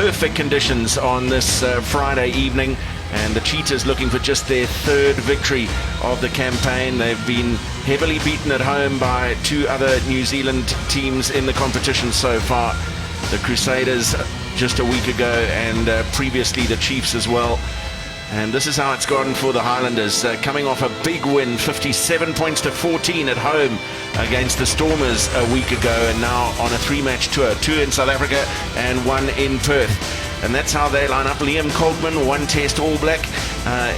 perfect conditions on this Friday evening, and the Cheetahs looking for just their third victory of the campaign. They've been heavily beaten at home by two other New Zealand teams in the competition so far. The Crusaders just a week ago, and previously the Chiefs as well. And this is how it's gone for the Highlanders, coming off a big win, 57 points to 14 at home against the Stormers a week ago, and now on a three-match tour, two in South Africa and one in Perth. And that's how they line up. Liam Coltman, one test All Black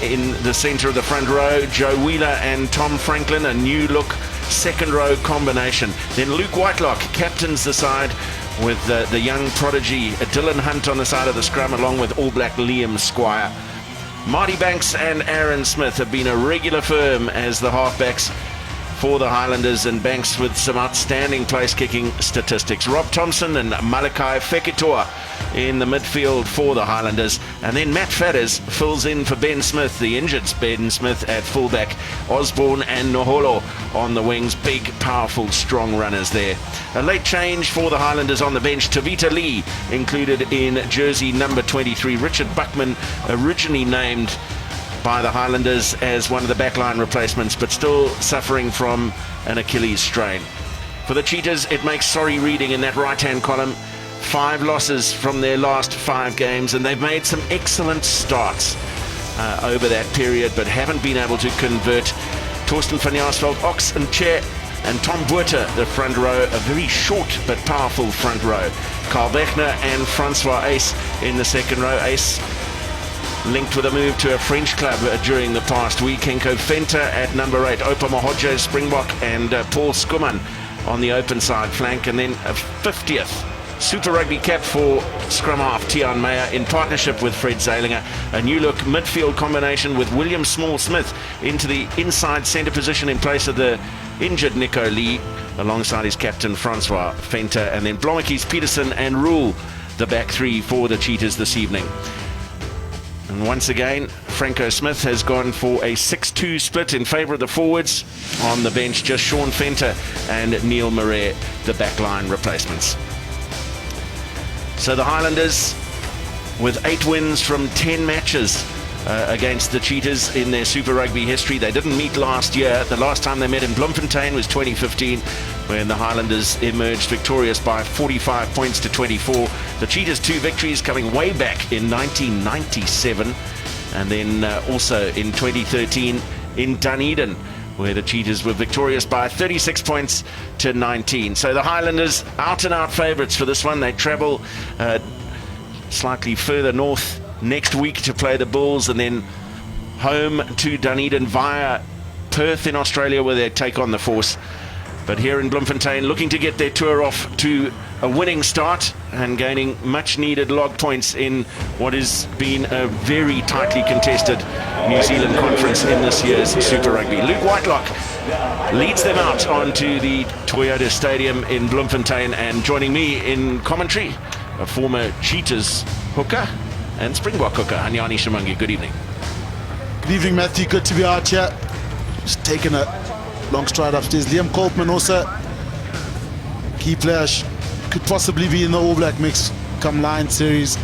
in the centre of the front row. Joe Wheeler and Tom Franklin, a new look second row combination. Then Luke Whitelock captains the side with the young prodigy Dylan Hunt on the side of the scrum, along with All Black Liam Squire. Marty Banks and Aaron Smith have been a regular firm as the halfbacks for the Highlanders, and Banks with some outstanding place-kicking statistics. Rob Thompson and Malachi Fekitoa in the midfield for the Highlanders. And then Matt Fadders fills in for Ben Smith, the injured Ben Smith at fullback. Osborne and Noholo on the wings. Big, powerful, strong runners there. A late change for the Highlanders on the bench. Tavita Lee included in jersey number 23. Richard Buckman, originally named by the Highlanders as one of the backline replacements, but still suffering from an Achilles strain. For the Cheetahs, it makes sorry reading in that right-hand column. 5 losses from their last 5 games, and they've made some excellent starts over that period, but haven't been able to convert. Torsten van Jaarsveld, Ox and Chair, and Tom Buerter, the front row, a very short but powerful front row. Carl Bechner and Francois Ace in the second row. Ace linked with a move to a French club during the past week. Henko Venter at number 8, Opa Mahojo, Springbok, and Paul Skuman on the open side flank. And then a 50th Super Rugby cap for scrum half Tiaan Meyer in partnership with Fred Zeilinger. A new look midfield combination with William Small-Smith into the inside centre position in place of the injured Nico Lee, alongside his captain Francois Venter. And then Blommetjies, Peterson and Rule, the back three for the Cheetahs this evening. And once again, Franco Smith has gone for a 6-2 split in favour of the forwards. On the bench, just Sean Venter and Neil Murray, the backline replacements. So the Highlanders, with 8 wins from 10 matches against the Cheetahs in their Super Rugby history. They didn't meet last year. The last time they met in Bloemfontein was 2015, when the Highlanders emerged victorious by 45 points to 24. The Cheetahs' 2 victories coming way back in 1997, and then also in 2013 in Dunedin, where the Cheetahs were victorious by 36 points to 19. So the Highlanders out-and-out favourites for this one. They travel slightly further north next week to play the Bulls, and then home to Dunedin via Perth in Australia, where they take on the Force. But here in Bloemfontein, looking to get their tour off to a winning start and gaining much needed log points in what has been a very tightly contested New Zealand conference in this year's Super Rugby. Luke Whitelock leads them out onto the Toyota Stadium in Bloemfontein, and joining me in commentary, a former Cheetahs hooker and Springbok hooker, Hanyani Shimangi. Good evening. Good evening, Matthew. Good to be out here. Just taking a long stride upstairs. Liam Coltman also, key player, could possibly be in the All Black mix come Lion series.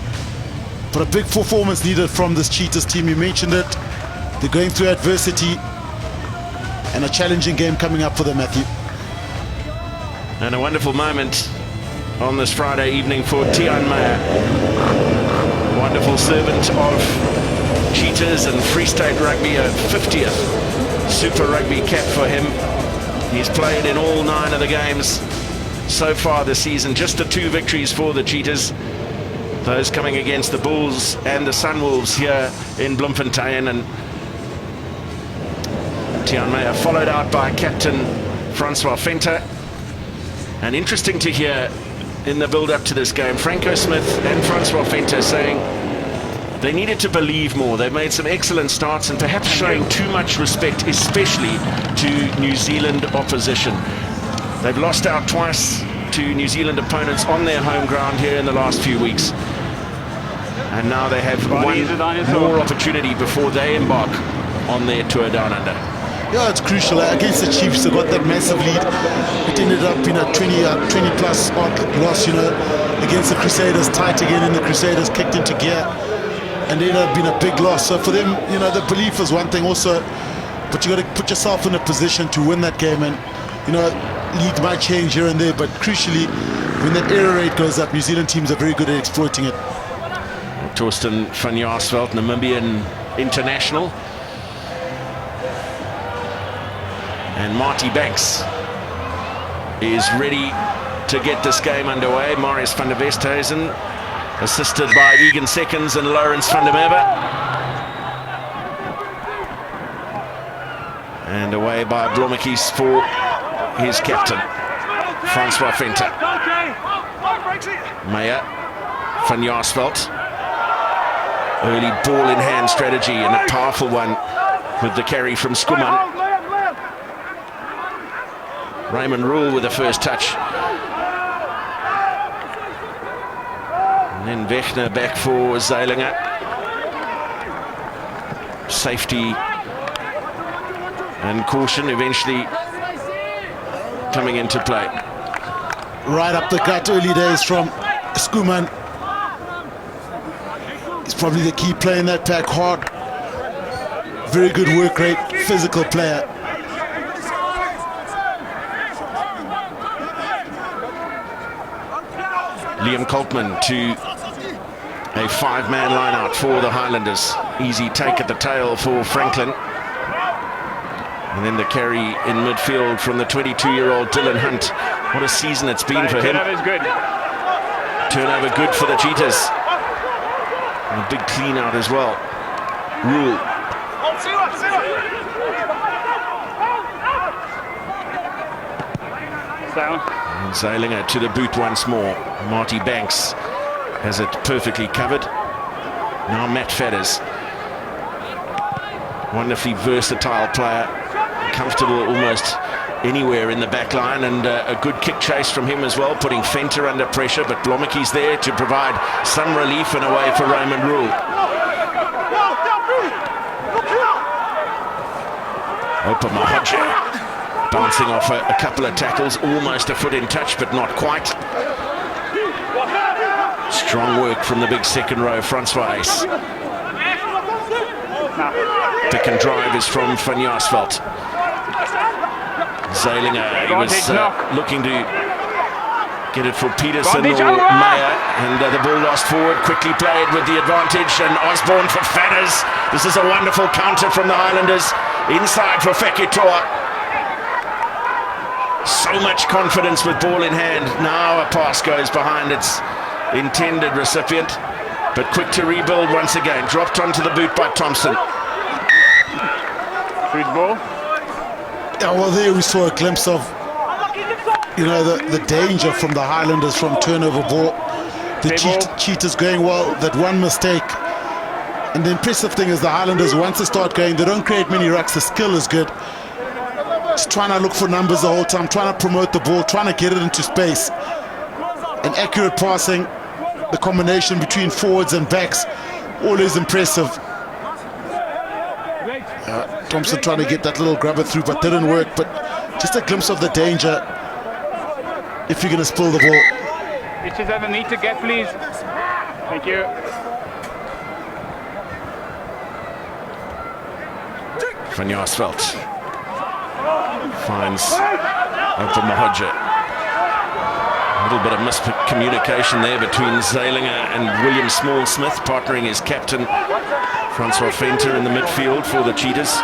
But a big performance needed from this Cheetahs team. You mentioned it. They're going through adversity, and a challenging game coming up for them, Matthew. And a wonderful moment on this Friday evening for Tiaan Meyer. Wonderful servant of Cheetahs and Free State Rugby, a 50th Super Rugby cap for him. He's played in all 9 of the games so far this season. Just the 2 victories for the Cheetahs, those coming against the Bulls and the Sunwolves here in Bloemfontein. And Tiaan Meyer followed out by captain Francois Venter. And interesting to hear in the build-up to this game, Franco Smith and Francois Venter saying they needed to believe more. They've made some excellent starts and perhaps showing too much respect, especially to New Zealand opposition. They've lost out twice to New Zealand opponents on their home ground here in the last few weeks. And now they have one more opportunity before they embark on their tour down under. Yeah, it's crucial. Against the Chiefs, they got that massive lead. It ended up being a 20 plus odd loss, you know, against the Crusaders. Tight again, and the Crusaders kicked into gear, and it ended up being a big loss. So for them, you know, the belief is one thing also, but you got to put yourself in a position to win that game. And you know, leads might change here and there, but crucially, when that error rate goes up, New Zealand teams are very good at exploiting it. Torsten van Jaarsveld, Namibian international. And Marty Banks is ready to get this game underway. Marius van der Westhuizen, assisted by Egan Seconds and Lawrence van der Merwe. And away by Blommetjies for his captain, Francois Venter. Meyer, van Jaarsveld. Early ball-in-hand strategy, and a powerful one with the carry from Skuman. Raymond Rule with the first touch. And then Wegner back for Zeilinger. Safety and caution eventually coming into play. Right up the gut, early days from Skuman. He's probably the key player in that pack. Hard, very good work rate, physical player. Liam Coltman to a five-man line-out for the Highlanders. Easy take at the tail for Franklin. And then the carry in midfield from the 22-year-old Dylan Hunt. What a season it's been for him. Turnover is good. Turnover good for the Cheetahs. And a big clean-out as well. Rule. And Zeilinger to the boot once more. Marty Banks has it perfectly covered. Now Matt Fedders. Wonderfully versatile player. Comfortable almost anywhere in the back line, and a good kick chase from him as well, putting Venter under pressure, but Blommetjies there to provide some relief and away for Raymond Rule. Opa Mahoja bouncing off a couple of tackles, almost a foot in touch, but not quite. Strong work from the big second row, Francois Ace. Pick and drive is from Van Jaarsveld. Zeilinger, he was looking to get it for Peterson or Meyer, and the ball lost forward, quickly played with the advantage, and Osborne for Fedders. This is a wonderful counter from the Highlanders. Inside for Fekitoa. So much confidence with ball in hand. Now a pass goes behind its intended recipient, but quick to rebuild once again. Dropped onto the boot by Thompson. Good ball. Yeah, well, there we saw a glimpse of, you know, the danger from the Highlanders from turnover ball. The Cheetahs going well, that one mistake. And the impressive thing is the Highlanders, once they start going, they don't create many rucks. The skill is good. Just trying to look for numbers the whole time, trying to promote the ball, trying to get it into space. And accurate passing, the combination between forwards and backs, always impressive. Thompson trying to get that little grabber through, but didn't work. But just a glimpse of the danger if you're going to spill the ball. Pitches have a meter gap, please. Thank you. Van Jaarsveld finds Opa Mahoja. A little bit of miscommunication there between Zeilinger and William Small-Smith, partnering his captain Francois Venter in the midfield for the Cheetahs.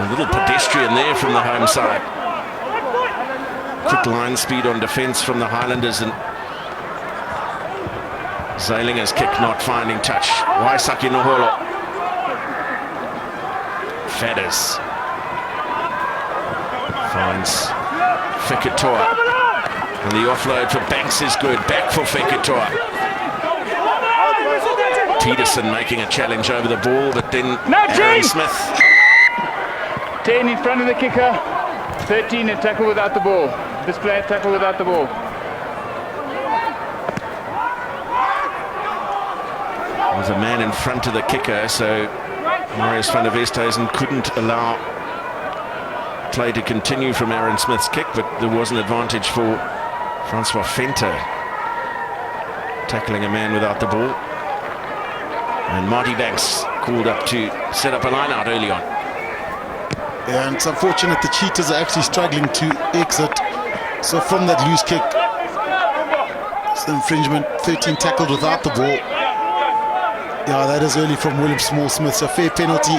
A little pedestrian there from the home side. Quick line speed on defence from the Highlanders, and Zeilinger's kick not finding touch. Waisaki Noholo. Fedders finds Fekitoa. And the offload for Banks is good. Back for Fekitoa. Peterson making a challenge over the ball, but then Aaron Smith. 10 in front of the kicker. 13 a tackle without the ball. Display a tackle without the ball. There's a man in front of the kicker, so Marius van der Westhuizen couldn't allow play to continue from Aaron Smith's kick, but there was an advantage for Francois Venter, tackling a man without the ball. And Marty Banks called up to set up a line out early on. Yeah, and it's unfortunate the Cheetahs are actually struggling to exit. So from that loose kick, it's an infringement, 13 tackled without the ball. Yeah, that is early from William Small-Smith, so fair penalty.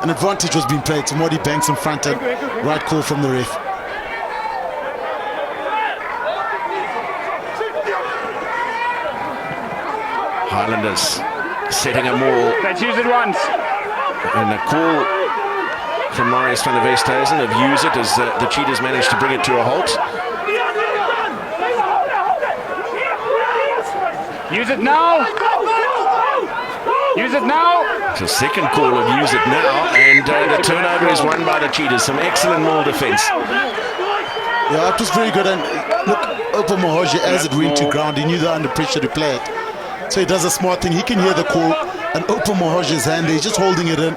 An advantage was being played to Marty Banks in front, and right call from the ref. Highlanders setting a maul. Let's use it once. And a call from Marius van der Westhuizen of use it as the Cheetahs managed to bring it to a halt. Use it now. Use it now. It's a second call of use it now, and the turnover is won by the Cheetahs. Some excellent maul defence. Yeah, it was very good. And look, Opa Mohoje, as it went to ground, he knew they're under pressure to play it. So he does a smart thing. He can hear the call, and Opa Mohoje's hand, he's just holding it in,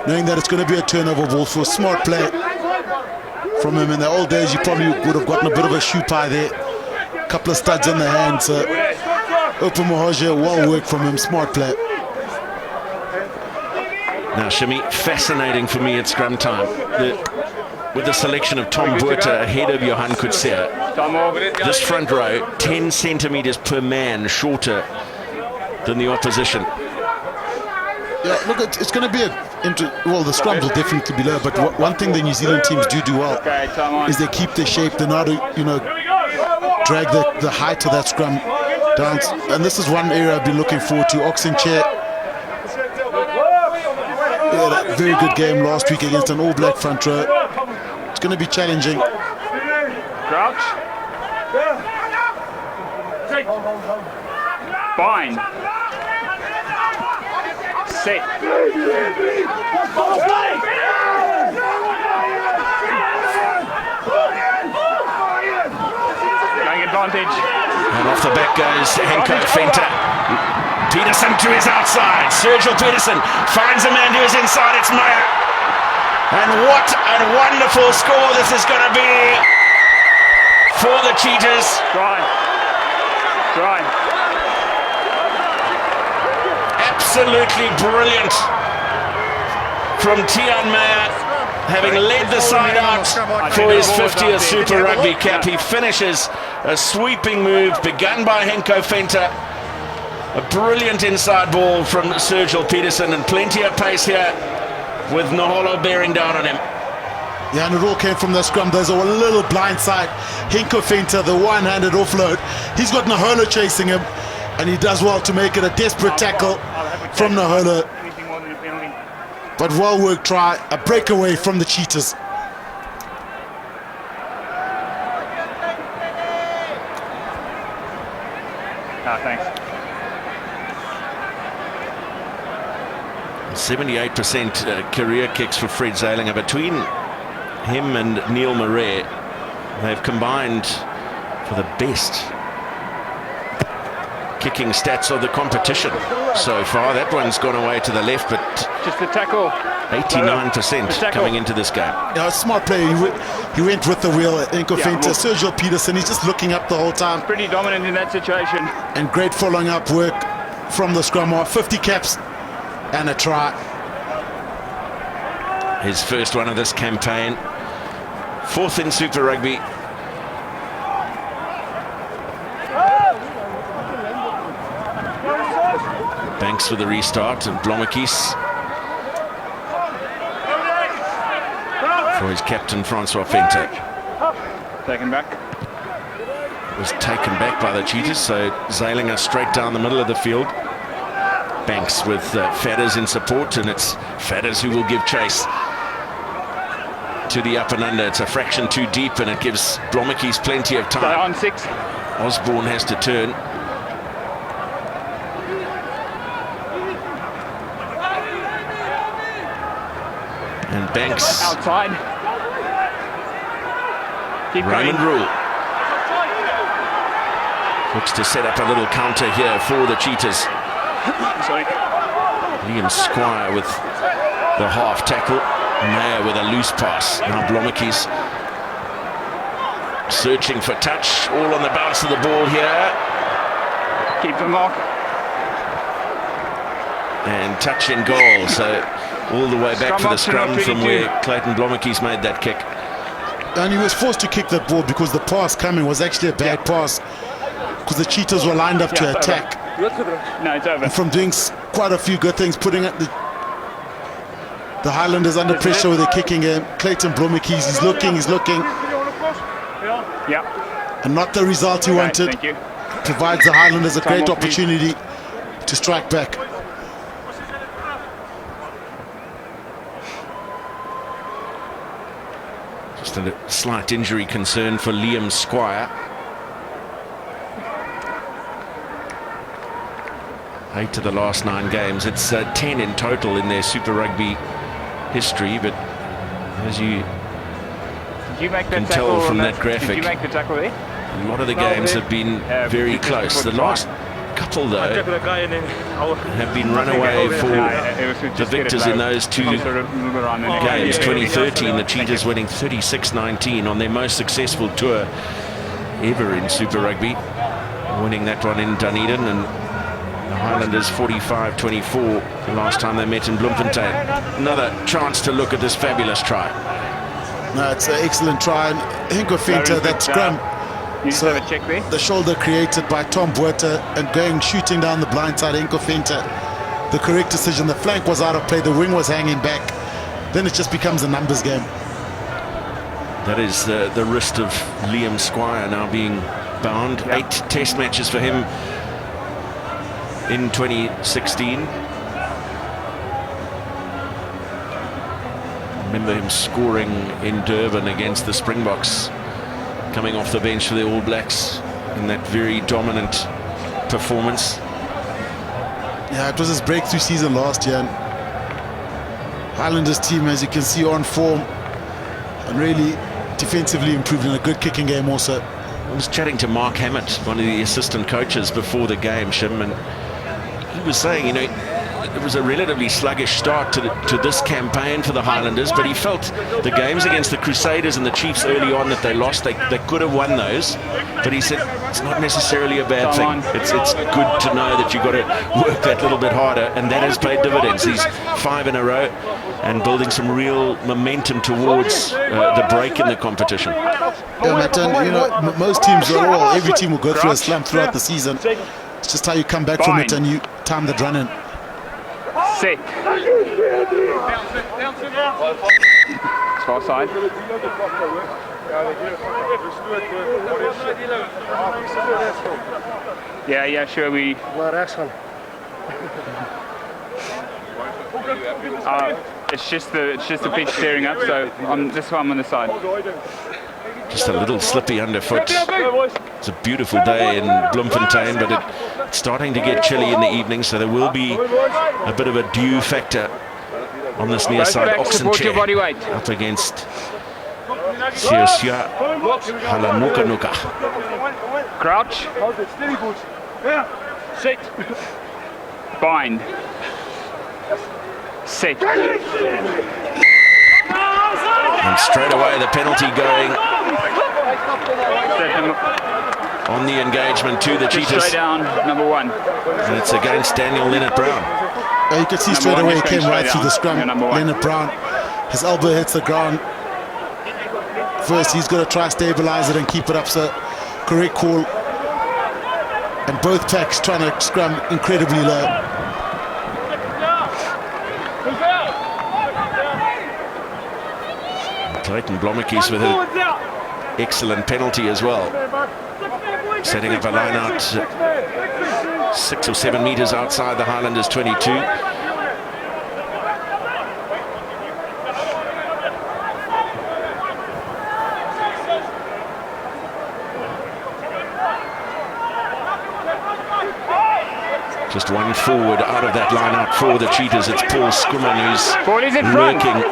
knowing that it's going to be a turnover ball. For a smart play from him. In the old days, you probably would have gotten a bit of a shoe pie there. A couple of studs on the hand. So Opa Mohoje, well worked from him. Smart play. Now, Shimi, fascinating for me at scrum time. With the selection of Tom Buerta ahead of Johan Kutsia. This front row, 10 centimetres per man shorter than the opposition. Yeah, look, it's going to be well, the scrums will definitely be low, but one thing the New Zealand teams do well is they keep their shape. They know how to, drag the height of that scrum down. And this is one area I've been looking forward to. Oxen Chair. Yeah, that very good game last week against an All Black front row. It's going to be challenging. Crouch. Fine. Set. Going advantage. And off the back goes Henko Venter. Peterson to his outside. Sergio Peterson finds a man to his inside. It's Meyer. And what a wonderful score this is going to be for the Cheetahs. Try. Absolutely brilliant from Tian Meyer, having led the side out for his 50th Super Rugby cap. He finishes a sweeping move begun by Henko Venter. A brilliant inside ball from Sergio Peterson, and plenty of pace here with Naholo bearing down on him. Yeah, and it all came from the scrum. There's a little blind side. Henko Venter, the one-handed offload. He's got Naholo chasing him, and he does well to make it a desperate tackle from Naholo. But well-worked try, a breakaway from the Cheetahs. Thanks. 78% career kicks for Fred Zeilinger. Between him and Neil Murray, they've combined for the best kicking stats of the competition so far. That one's gone away to the left, but just the tackle. 89% coming into this game. Yeah, smart play. He went with the wheel. Henko Venter, Sergio Peterson, he's just looking up the whole time. Pretty dominant in that situation. And great following up work from the scrum. 50 caps and a try. His first one of this campaign. Fourth in Super Rugby. Banks with the restart, and Blommetjies for his captain Francois Venter. Taken back. Was taken back by the Cheetahs, so Zeilinger straight down the middle of the field. Banks with Fadders in support, and it's Fadders who will give chase to the up and under. It's a fraction too deep, and it gives Blommetjies plenty of time. On 6. Osborne has to turn. And Banks. Outside. Keep Raymond going. Rule looks to set up a little counter here for the Cheetahs. Sorry. Liam Squire with the half tackle. Mayer with a loose pass. Now Blommetjies searching for touch, all on the bounce of the ball here. Keep the mark. And touch in goal, so all the way back for the scrum from where Clayton Blommetjies made that kick. And he was forced to kick that ball because the pass coming was actually a bad pass, because the Cheetahs were lined up to attack. No, it's over. And from doing quite a few good things, putting the Highlanders under pressure with the kicking game. Clayton Blommetjies, he's looking. Yeah. And not the result he wanted. Thank you. Provides the Highlanders a great opportunity to strike back. Just a slight injury concern for Liam Squire. 8 of the last 9 games. It's 10 in total in their Super Rugby history, but as you can tell from that graphic, did you make the tackle there? a lot of the games have been very close. The last couple, though, have been run away for the victors in those 2 games. 2013, the Cheetahs winning 36-19 on their most successful tour ever in Super Rugby, winning that one in Dunedin, and the Highlanders 45-24 the last time they met in Bloemfontein. Another chance to look at this fabulous try. No, it's an excellent try. And Hinkofenta, that scrum. So the shoulder created by Tom Botha and shooting down the blind side, Hinkofenta. The correct decision. The flank was out of play. The wing was hanging back. Then it just becomes a numbers game. That is the wrist of Liam Squire now being bound. 8 test matches for him in 2016. Remember him scoring in Durban against the Springboks, coming off the bench for the All Blacks in that very dominant performance. Yeah, it was his breakthrough season last year. And Highlanders team, as you can see, on form and really defensively improved in a good kicking game also. I was chatting to Mark Hammett, one of the assistant coaches, before the game, Shim, and he was saying, you know, it was a relatively sluggish start to this campaign for the Highlanders, but he felt the games against the Crusaders and the Chiefs early on that they lost, they could have won those, but he said it's not necessarily a bad thing. It's good to know that you've got to work that little bit harder, and that has paid dividends. He's 5 in a row and building some real momentum towards the break in the competition. Yeah, Matt, and, you know, most teams, every team will go through a slump throughout the season. It's just how you come back from it and you time the run in. Set. Far side. Yeah, sure. It's just the pitch steering up, so this one I'm on the side. Just a little slippy underfoot. It's a beautiful day in Bloemfontein, but it's starting to get chilly in the evening, so there will be a bit of a dew factor on this near side oxen chair up against Siosia Halanuka. Crouch. Sit. Bind. Sit. And straight away the penalty going on the engagement to the Cheetahs. Straight down, number 1. And it's against Daniel Leonard-Brown. Yeah, you can see straight away he came right through the scrum. Leonard-Brown, his elbow hits the ground. First, he's got to try stabilize it and keep it up. So, correct call. And both packs trying to scrum incredibly low. Clayton Blommetjies with an excellent penalty as well. Setting up a line out 6 or 7 meters outside the Highlanders 22. Just one forward out of that line out for the Cheetahs. It's Paul Skuman who's lurking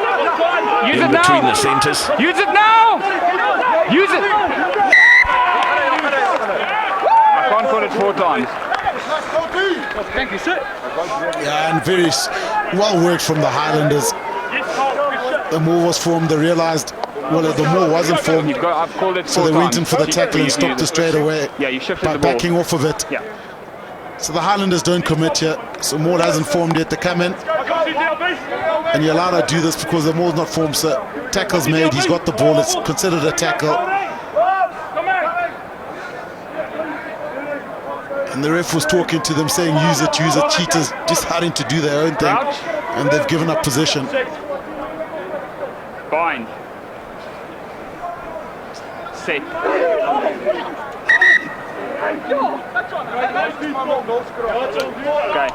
in between the centres. Use it now! Use it! I can't put it 4 times. Yeah, and very well worked from the Highlanders. the move was formed, they realized, well, the move wasn't formed, I've called it so they went in for the tackle and stopped it straight away you shifted by the ball. backing off of it. Yeah. So the Highlanders don't commit here, so Maul hasn't formed yet. They come in, and you're allowed to do this because the Maul's not formed, so tackle's made, he's got the ball, it's considered a tackle. And the ref was talking to them saying use it. Cheetahs just having to do their own thing, and they've given up position. Bind. Set. Okay.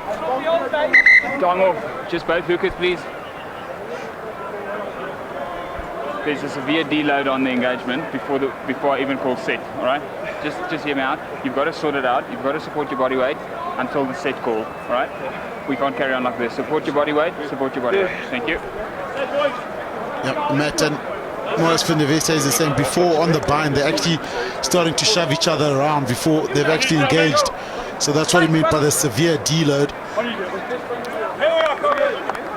Time off. Just both hookers, please. There's a severe deload on the engagement before I even call set. All right. Just hear me out. You've got to sort it out. You've got to support your body weight until the set call. All right. We can't carry on like this. Support your body weight. Support your body weight. Thank you. Yep, Matt and Morris van der Westhuizen is saying before on the bind they're actually starting to shove each other around before they've actually engaged. So that's what he meant by the severe deload.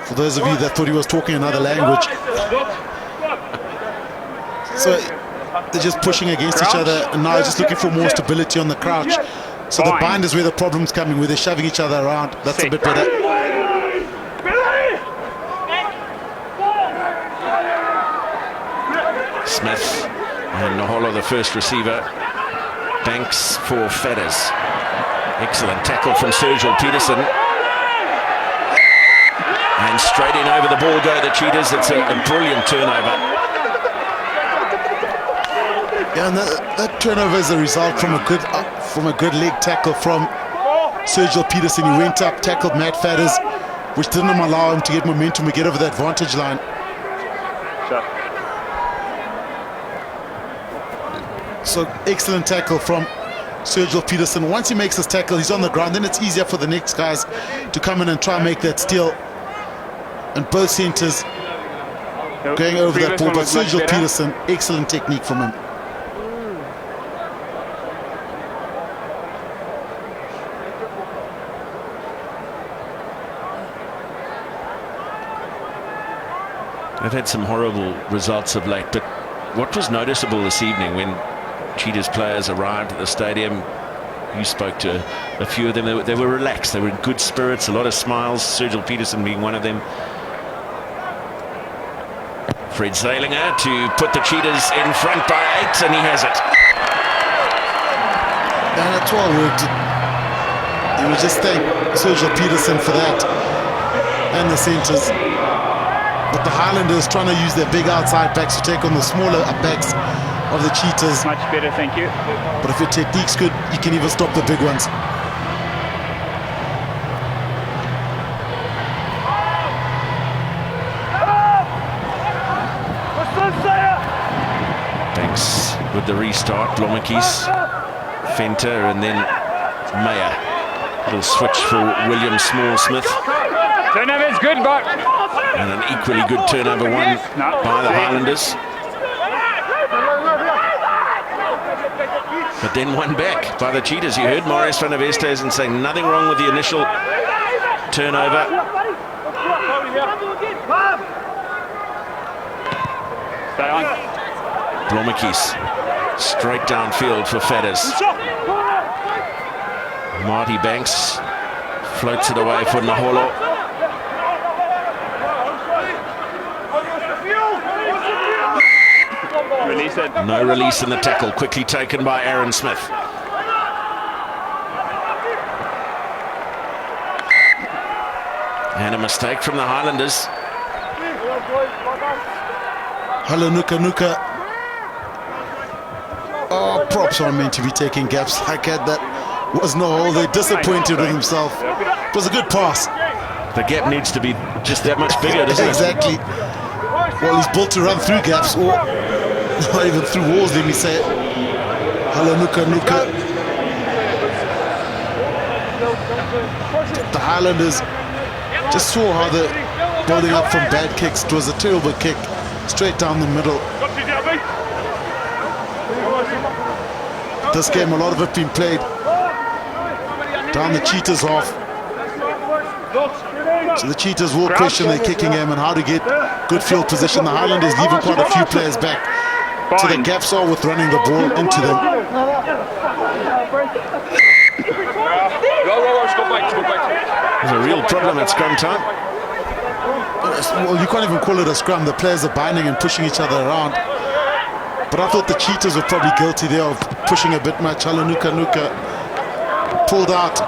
For those of you that thought he was talking another language. So they're just pushing against each other, and now just looking for more stability on the crouch. So the bind is where the problem's coming, where they're shoving each other around. That's a bit better. Smith and Naholo, the first receiver. Banks for Fedders. Excellent tackle from Sergio Peterson. And straight in over the ball go the Cheetahs. It's a brilliant turnover. Yeah, and that turnover is a result from a good leg tackle from Sergio Peterson. He went up, tackled Matt Fedders, which didn't allow him to get momentum and get over that vantage line. Sure. So excellent tackle from Sergio Peterson. Once he makes his tackle, he's on the ground, then it's easier for the next guys to come in and try and make that steal. And both centers going over that ball, but Sergio Peterson, excellent technique from him. They've had some horrible results of late, but what was noticeable this evening when Cheetahs players arrived at the stadium, you spoke to a few of them, they were relaxed, they were in good spirits, a lot of smiles, Sergio Peterson being one of them. Fred Zeilinger to put the Cheetahs in front by 8, and he has it. And that's well worked. You would just thank Sergio Peterson for that, and the centers. But the Highlanders trying to use their big outside backs to take on the smaller backs of the Cheetahs. Much better, thank you. But if your technique's good, you can even stop the big ones. Banks with the restart, Blommetjies, Venter, and then Meyer. Little switch for William Small-Smith. Turnover is good, but... And an equally good turnover won by the Highlanders. But then one back by the Cheetahs. You heard Marius van der Westhuizen saying nothing wrong with the initial turnover. Stay on. Blommetjies straight downfield for Fedders. Marty Banks floats it away for Naholo. Release it. No release in the tackle, quickly taken by Aaron Smith. And a mistake from the Highlanders. Hello, Nuka. Oh, props are meant to be taking gaps like that. That was no hole. They're disappointed with himself. It was a good pass. The gap needs to be just that much bigger, doesn't it? Exactly. Well, he's built to run through gaps, or not even through walls, let me say it. Hello, Nuka. The Highlanders just saw how they're building up from bad kicks. It was a terrible kick, straight down the middle. This game, a lot of it being played down the Cheetahs half. So the Cheetahs will question their kicking aim and how to get good field position. The Highlanders leaving quite a few players back. So the gaps are with running the ball into them. There's a real problem at scrum time. Well, you can't even call it a scrum. The players are binding and pushing each other around. But I thought the Cheetahs were probably guilty there of pushing a bit much. Nuka pulled out,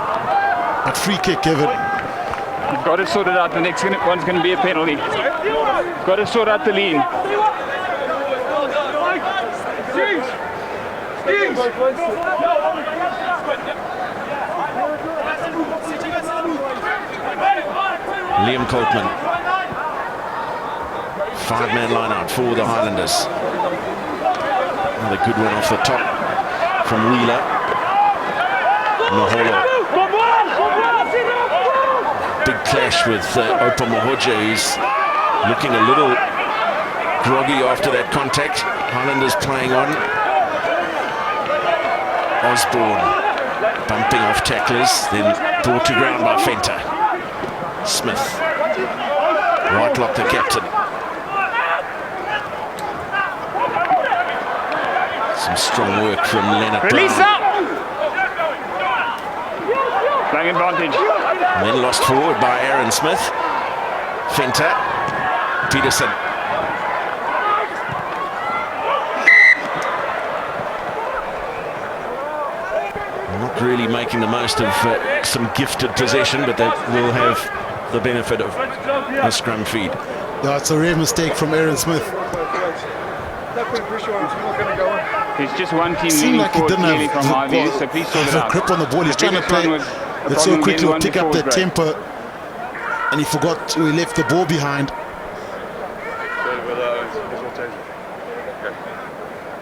but free kick given. You've got to sort it out. The next one's going to be a penalty. You've got to sort out the lean. Liam Coltman. 5-man line out for the Highlanders. Another good one off the top from Wheeler. Maholo. Big clash with Opa Mahoja, who's looking a little groggy after that contact. Highlanders playing on. Osborne bumping off tacklers, then brought to ground by Fenter. Smith. Whitelock, the captain. Some strong work from Leonard Release Brown. up! Playing advantage. And then lost forward by Aaron Smith. Fenter. Peterson. Not really making the most of some gifted possession, but they will have the benefit of a scrum feed. Yeah, it's a rare mistake from Aaron Smith. There's just one team Seemed leaning like he forward didn't clearly from my view, have so please sort it the out. grip on the ball. He's The trying to biggest play one was a it so problem quickly, getting will one pick up before the break. tempo, and he forgot he left the ball behind.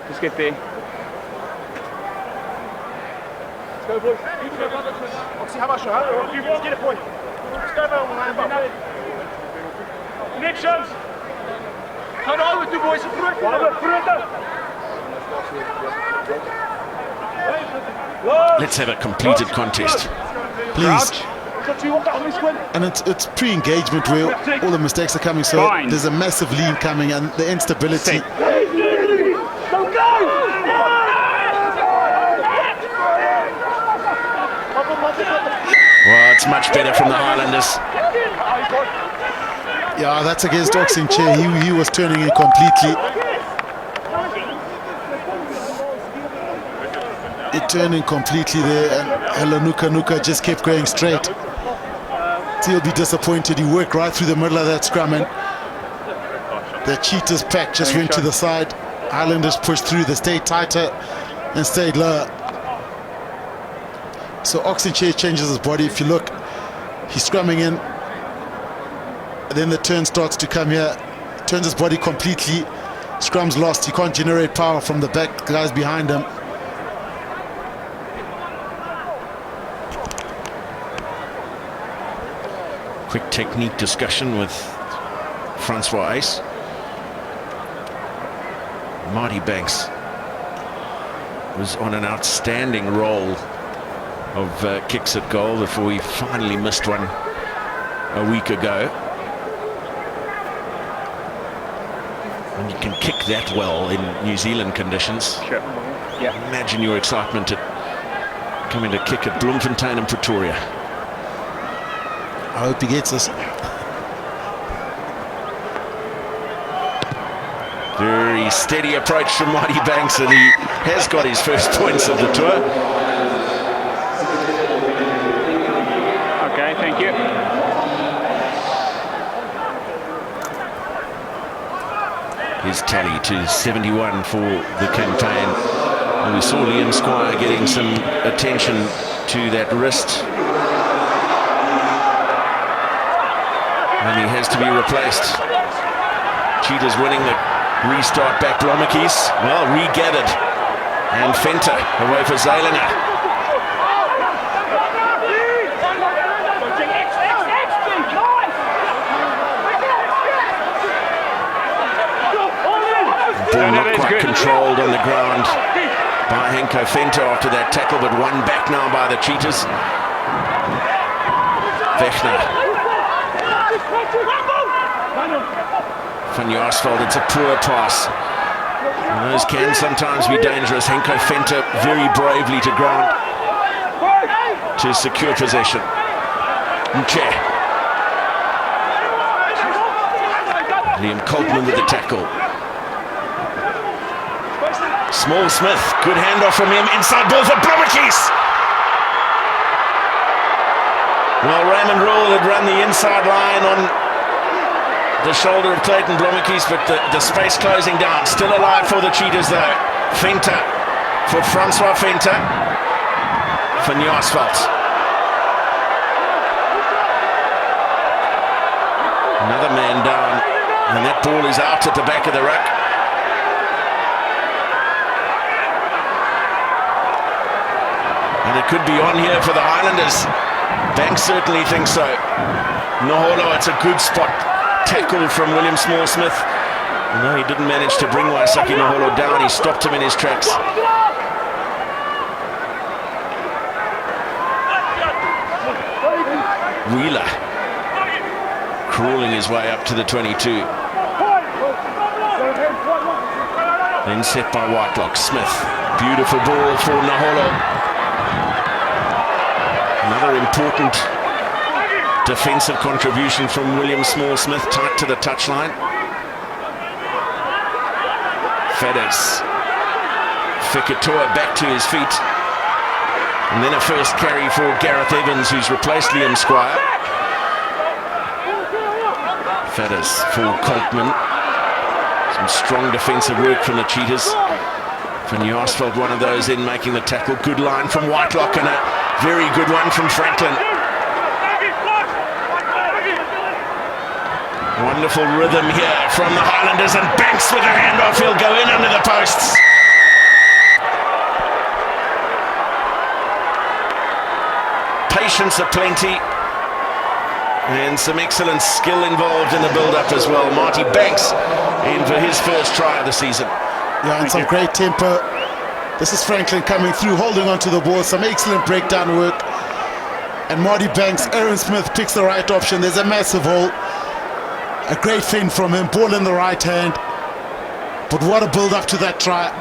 Just get there. Connections. Gaan al met die boys Let's have a completed contest. Please. And it's pre-engagement where all the mistakes are coming, so Fine. there's a massive lean coming and the instability. Well, it's much better from the Highlanders. Yeah, that's against Oxen Chair. He was turning in completely. He turned in completely there, and Nuka just kept going straight. So he'll be disappointed. He worked right through the middle of that scrum, and the Cheetahs pack just went to the side. Highlanders pushed through. They stayed tighter and stayed lower. So Oxen Chair changes his body. If you look, he's scrumming in. And then the turn starts to come here. Turns his body completely. Scrum's lost. He can't generate power from the back guys behind him. Quick technique discussion with Francois Ace. Marty Banks was on an outstanding roll of kicks at goal before he finally missed one a week ago. And you can kick that well in New Zealand conditions. Sure. Yeah. Imagine your excitement at coming to kick at Bloemfontein and Pretoria. I hope he gets this. Very steady approach from Marty Banks, and he has got his first points of the tour. Okay, thank you. His tally to 71 for the campaign. And we saw Liam Squire getting some attention to that wrist. And he has to be replaced. Cheetahs winning the restart back. Blommetjies, well, regathered. And Fenter away for Zeilinger. Ball not quite controlled on the ground by Henko Fenter after that tackle, but won back now by the Cheetahs. Vechner Van Jaarsveld, it's a poor pass. And those can sometimes be dangerous. Henko Venter very bravely to ground to secure possession. Mche. Liam Coltman with the tackle. Small Smith, good handoff from him. Inside ball for Blommetjies. Well, Raymond Rule had run the inside line on the shoulder of Clayton Blommetjies, but the space closing down. Still alive for the Cheetahs though. Venter for Francois Venter. Van Jaarsveld. Another man down, and that ball is out at the back of the ruck. And it could be on here for the Highlanders. Banks certainly thinks so. Noholo, it's a good spot. Tackle from William Small-Smith. No, he didn't manage to bring Waisake Noholo down. He stopped him in his tracks. Wheeler crawling his way up to the 22. Then set by Whitelock. Smith. Beautiful ball for Noholo. Another important defensive contribution from William Small-Smith, tight to the touchline. Fedders. Fekitoa back to his feet. And then a first carry for Gareth Evans, who's replaced Liam Squire. Fedders for Coltman. Some strong defensive work from the Cheetahs. Van Jaarsveld, one of those in making the tackle. Good line from Whitelock and a very good one from Franklin. Wonderful rhythm here from the Highlanders, and Banks with a handoff. He'll go in under the posts. Patience aplenty. And some excellent skill involved in the build-up as well. Marty Banks in for his first try of the season. Yeah, and some great tempo. This is Franklin coming through, holding onto the ball. Some excellent breakdown work. And Marty Banks, Aaron Smith picks the right option. There's a massive hole. A great fin from him, ball in the right hand. But what a build-up to that try.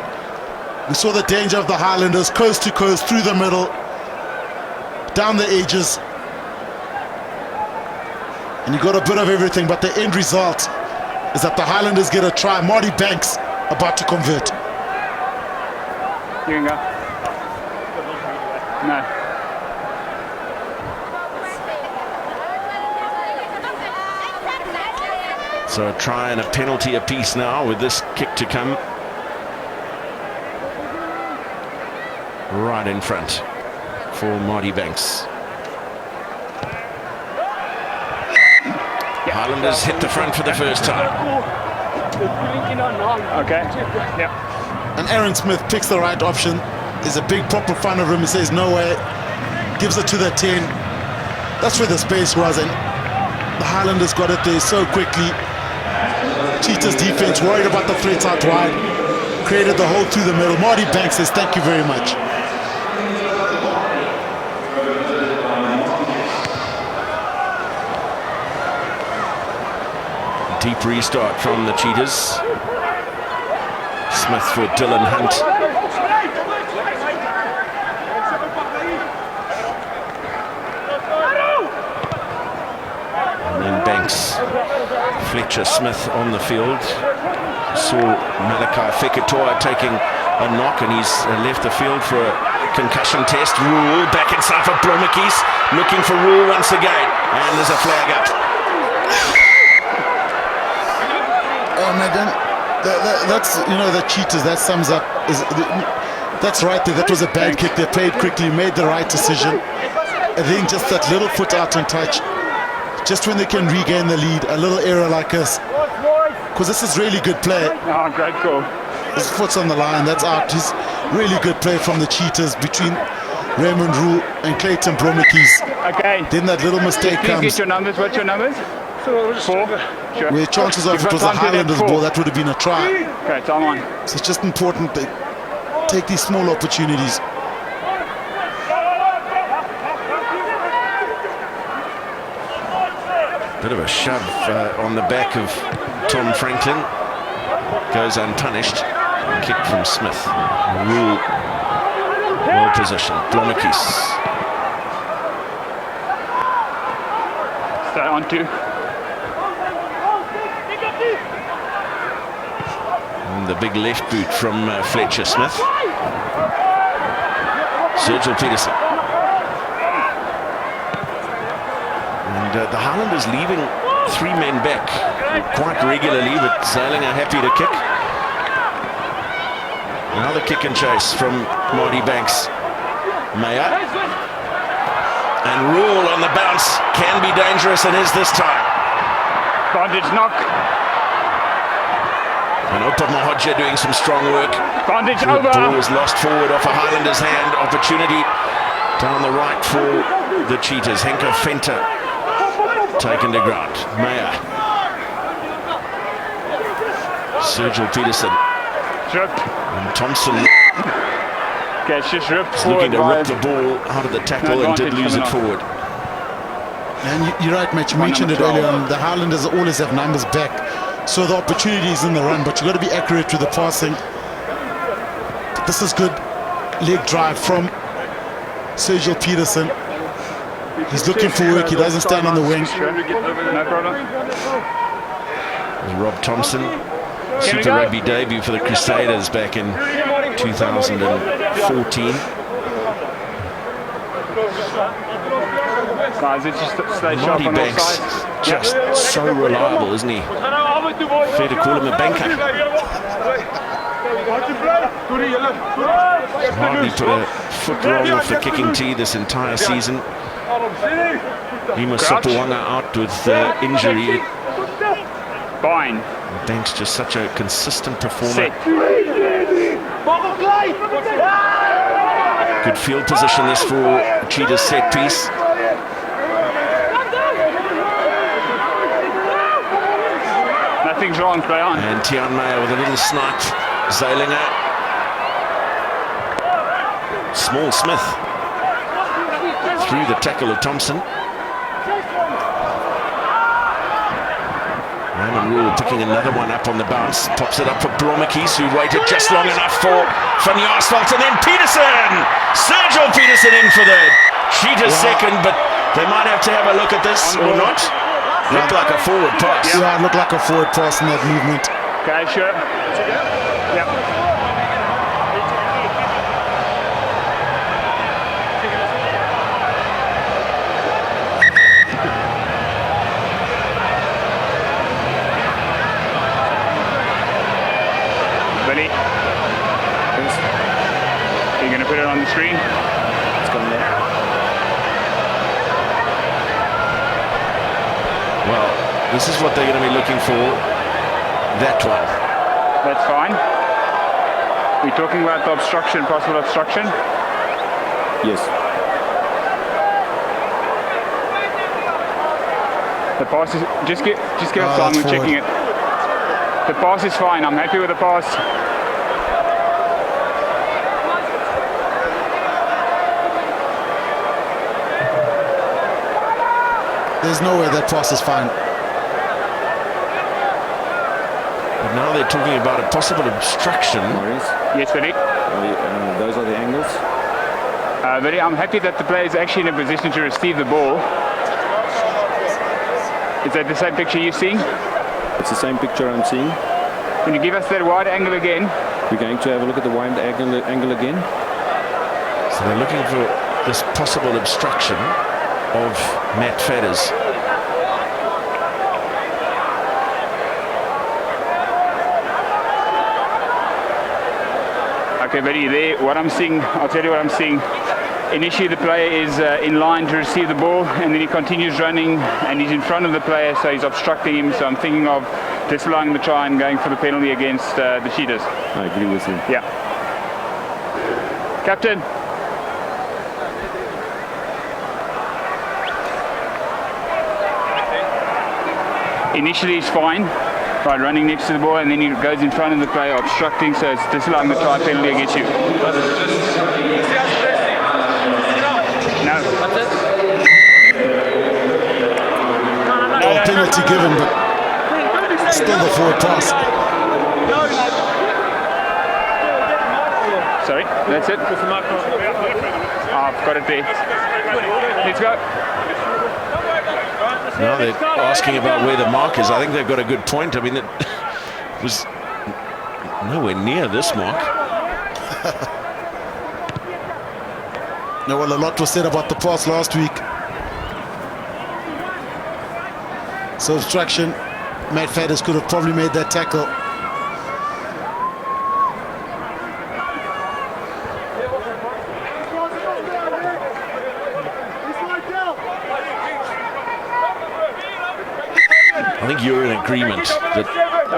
We saw the danger of the Highlanders, coast to coast, through the middle, down the edges. And you got a bit of everything, but the end result is that the Highlanders get a try. Marty Banks about to convert. You can go. No. So a try and a penalty apiece now with this kick to come. Right in front for Marty Banks. Highlanders hit the front for the first time. Okay. Yep. And Aaron Smith picks the right option. There's a big prop in front of him. He says no way. Gives it to the 10. That's where the space was, and the Highlanders got it there so quickly. Cheetahs defense worried about the threats out wide. Created the hole through the middle. Marty Banks says thank you very much. Deep restart from the Cheetahs. Smith for Dylan Hunt. And then Banks. Fletcher Smith on the field. Saw Malachi Fekitoa taking a knock, and he's left the field for a concussion test. Rule back inside for Blommetjies. Looking for Rule once again. And there's a flag up. Oh my God, that's, you know, the Cheetahs, that sums up, that's right there. That was a bad kick. They played quickly, made the right decision, and then just that little foot out and touch, just when they can regain the lead, a little error like this, because this is really good play. Oh, great call. His foot's on the line, that's out. He's really good play from the Cheetahs between Raymond Rule and Clayton Blommetjies. Okay. Then that little mistake Please comes. get your numbers. What's your numbers? 4. Sure. Where chances of You've it got was a time to get Highlanders 4. ball, that would have been a try. Okay, time on. So it's just important they take these small opportunities. Bit of a shove on the back of Tom Franklin. Goes unpunished. Kick from Smith. Rule well positioned. Blomekis. Stay on two. And the big left boot from Fletcher Smith. Sergio Peterson. And the Highlanders leaving 3 men back quite regularly, but Zalinger happy to kick. Another kick and chase from Marty Banks. Meyer. And Rule on the bounce can be dangerous, and is this time. Bondage knock. And Opa Mahodja doing some strong work. Bondage The over. ball was lost forward off a Highlanders hand. Opportunity down the right for the Cheetahs. Henker Fenter taken to ground. Meyer. Sergio Peterson. Stripped. And Thompson Okay, it's just ripped looking forward to rip by the ball out of the tackle and did lose it forward. And you're right, Matt. You mentioned it earlier on. The Highlanders always have numbers back. So the opportunity is in the run, but you've got to be accurate with the passing. This is good leg drive from Sergio Peterson. He's looking for work. He doesn't stand on the wing. No problem. Rob Thompson, Super Rugby debut for the Crusaders back in 2014. Guys, it's just stay sharp Marty on all Banks, sides. just so reliable, isn't he? Fair to call him a banker. Hardly put a foot wrong off the kicking tee this entire season. Lima Sopawanga out with injury. Fine. Banks just such a consistent performer. Set. Good field position this for Cheetah's set piece. Nothing's wrong, play on. And Tian Meyer with a little snipe. Zalinger. Small Smith. Through the tackle of Thompson. Raymond Rule picking another one up on the bounce. Pops it up for Blomekis, who waited just long enough for Van Jaarsveld. And then Peterson! Sergio Peterson in for the Cheetahs second, but they might have to have a look at this or not. Looked like a forward pass. Yeah, it looked like a forward pass in that movement. Okay, sure. Yep. Ready? You're going to put it on the screen? It's coming there. Well, this is what they're going to be looking for. That one. That's fine. We're talking about the obstruction, possible obstruction. Yes. The pass is just give us time. that's We're checking it. The pass is fine. I'm happy with the pass. There's no way that pass is fine. But now they're talking about a possible obstruction. Maurice, Yes, Billy. those are the angles. Billy, I'm happy that the player is actually in a position to receive the ball. Is that the same picture you're seeing? It's the same picture I'm seeing. Can you give us that wide angle again? We're going to have a look at the wide angle again. So they're looking for this possible obstruction of Matt Fedders. Okay, Billy, there, what I'm seeing, I'll tell you what I'm seeing. Initially, the player is in line to receive the ball, and then he continues running, and he's in front of the player, so he's obstructing him. So I'm thinking of disallowing the try and going for the penalty against the Cheetahs. I agree with you. Yeah. Captain. Initially, he's fine, right, running next to the ball, and then he goes in front of the player, obstructing, so it's disallowing the try penalty against you. No. Oh, penalty given, but still the forward pass. Sorry, that's it. I've got it there. Let's go. Now they're asking about where the mark is. I think they've got a good point. I mean, it was nowhere near this mark. No, well, a lot was said about the pass last week. So obstruction. Matt Faddis could have probably made that tackle. I think you're in agreement that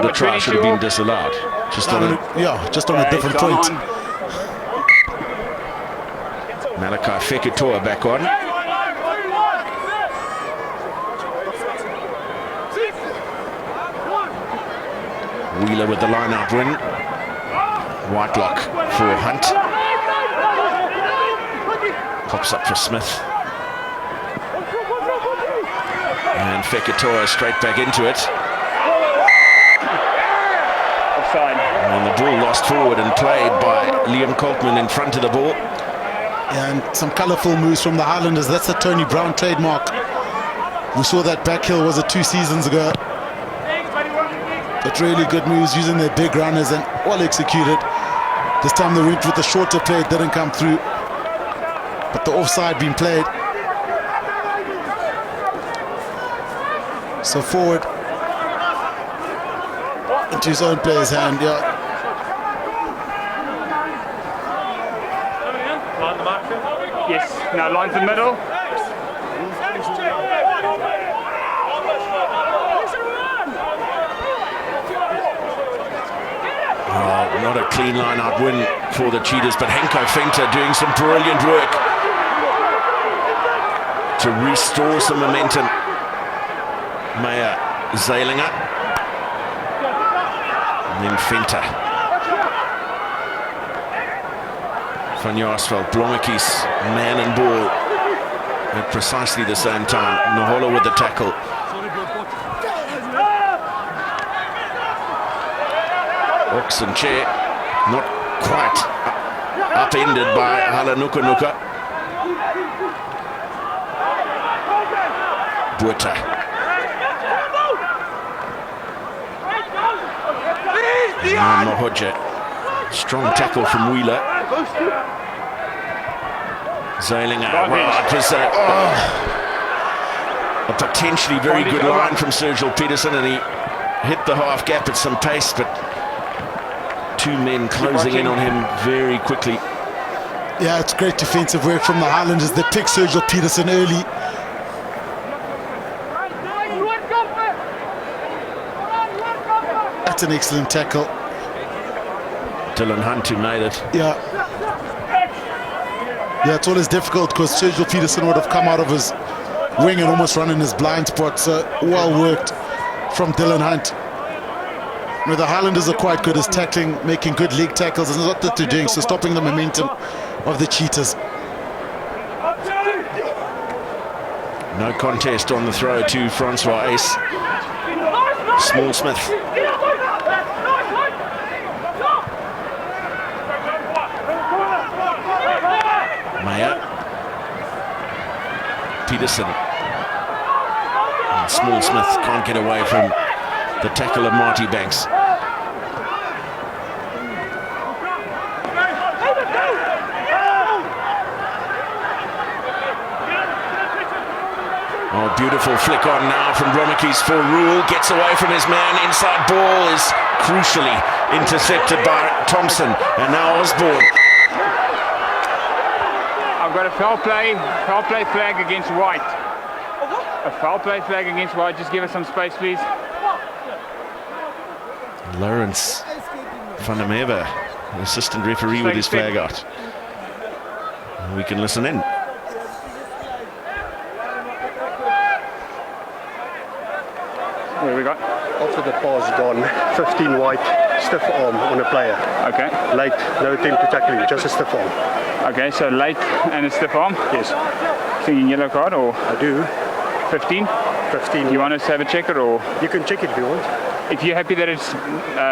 the try should have been disallowed. Just on a different point. Malachi Fekitoa back on. Wheeler with the line-out win. Whitelock for Hunt. Pops up for Smith. And Fekitoa straight back into it. Offside. And the ball lost forward and played by Liam Coltman in front of the ball. And some colourful moves from the Highlanders. That's the Tony Brown trademark. We saw that back hill, was it 2 seasons ago? But really good moves using their big runners and well executed. This time they went with the shorter play, it didn't come through. But the offside being played. So forward into his own player's hand, yeah. Yes, now lines in the middle. Oh, not a clean line-out win for the Cheetahs, but Henko Fenter doing some brilliant work to restore some momentum. Meyer Zeilinger. And then Fenter. Van Jaarsveld, Blommetjies, man and ball at precisely the same time. Nohola with the tackle. Ox and Chair not quite upended by Halanuka. Bueta. And Mahoja. Strong tackle from Wheeler. Zeilinger. Well, it was a potentially very good line from Sergio Peterson, and he hit the half gap at some pace, but two men closing in on him very quickly. Yeah, it's great defensive work from the Highlanders. They picked Sergio Peterson early. That's an excellent tackle. Dylan Hunt who made it. Yeah, it's always difficult because Sergio Peterson would have come out of his wing and almost run in his blind spot. So well worked from Dylan Hunt. You know, the Highlanders are quite good at tackling, making good leg tackles, and that's what they're doing, so stopping the momentum of the Cheetahs. No contest on the throw to Francois Ace. Small Smith. Meyer. Peterson. And Small Smith can't get away from the tackle of Marty Banks. Oh, beautiful flick on now from Blommetjies for Rule. Gets away from his man. Inside ball is crucially intercepted by Thompson. And now Osborne. I've got a foul play flag against White. A foul play flag against White. Just give us some space, please. Lawrence van der Merwe, the assistant referee, with his flag out. We can listen in. Where we got? After the pass gone, 15 White, stiff arm on a player. Okay. Late, no attempt to tackle him, just a stiff arm. Okay, so late and a stiff arm? Yes. Thinking yellow card or? I do. 15? 15. You want us to have a checker, or You can check it if you want. if you're happy that it's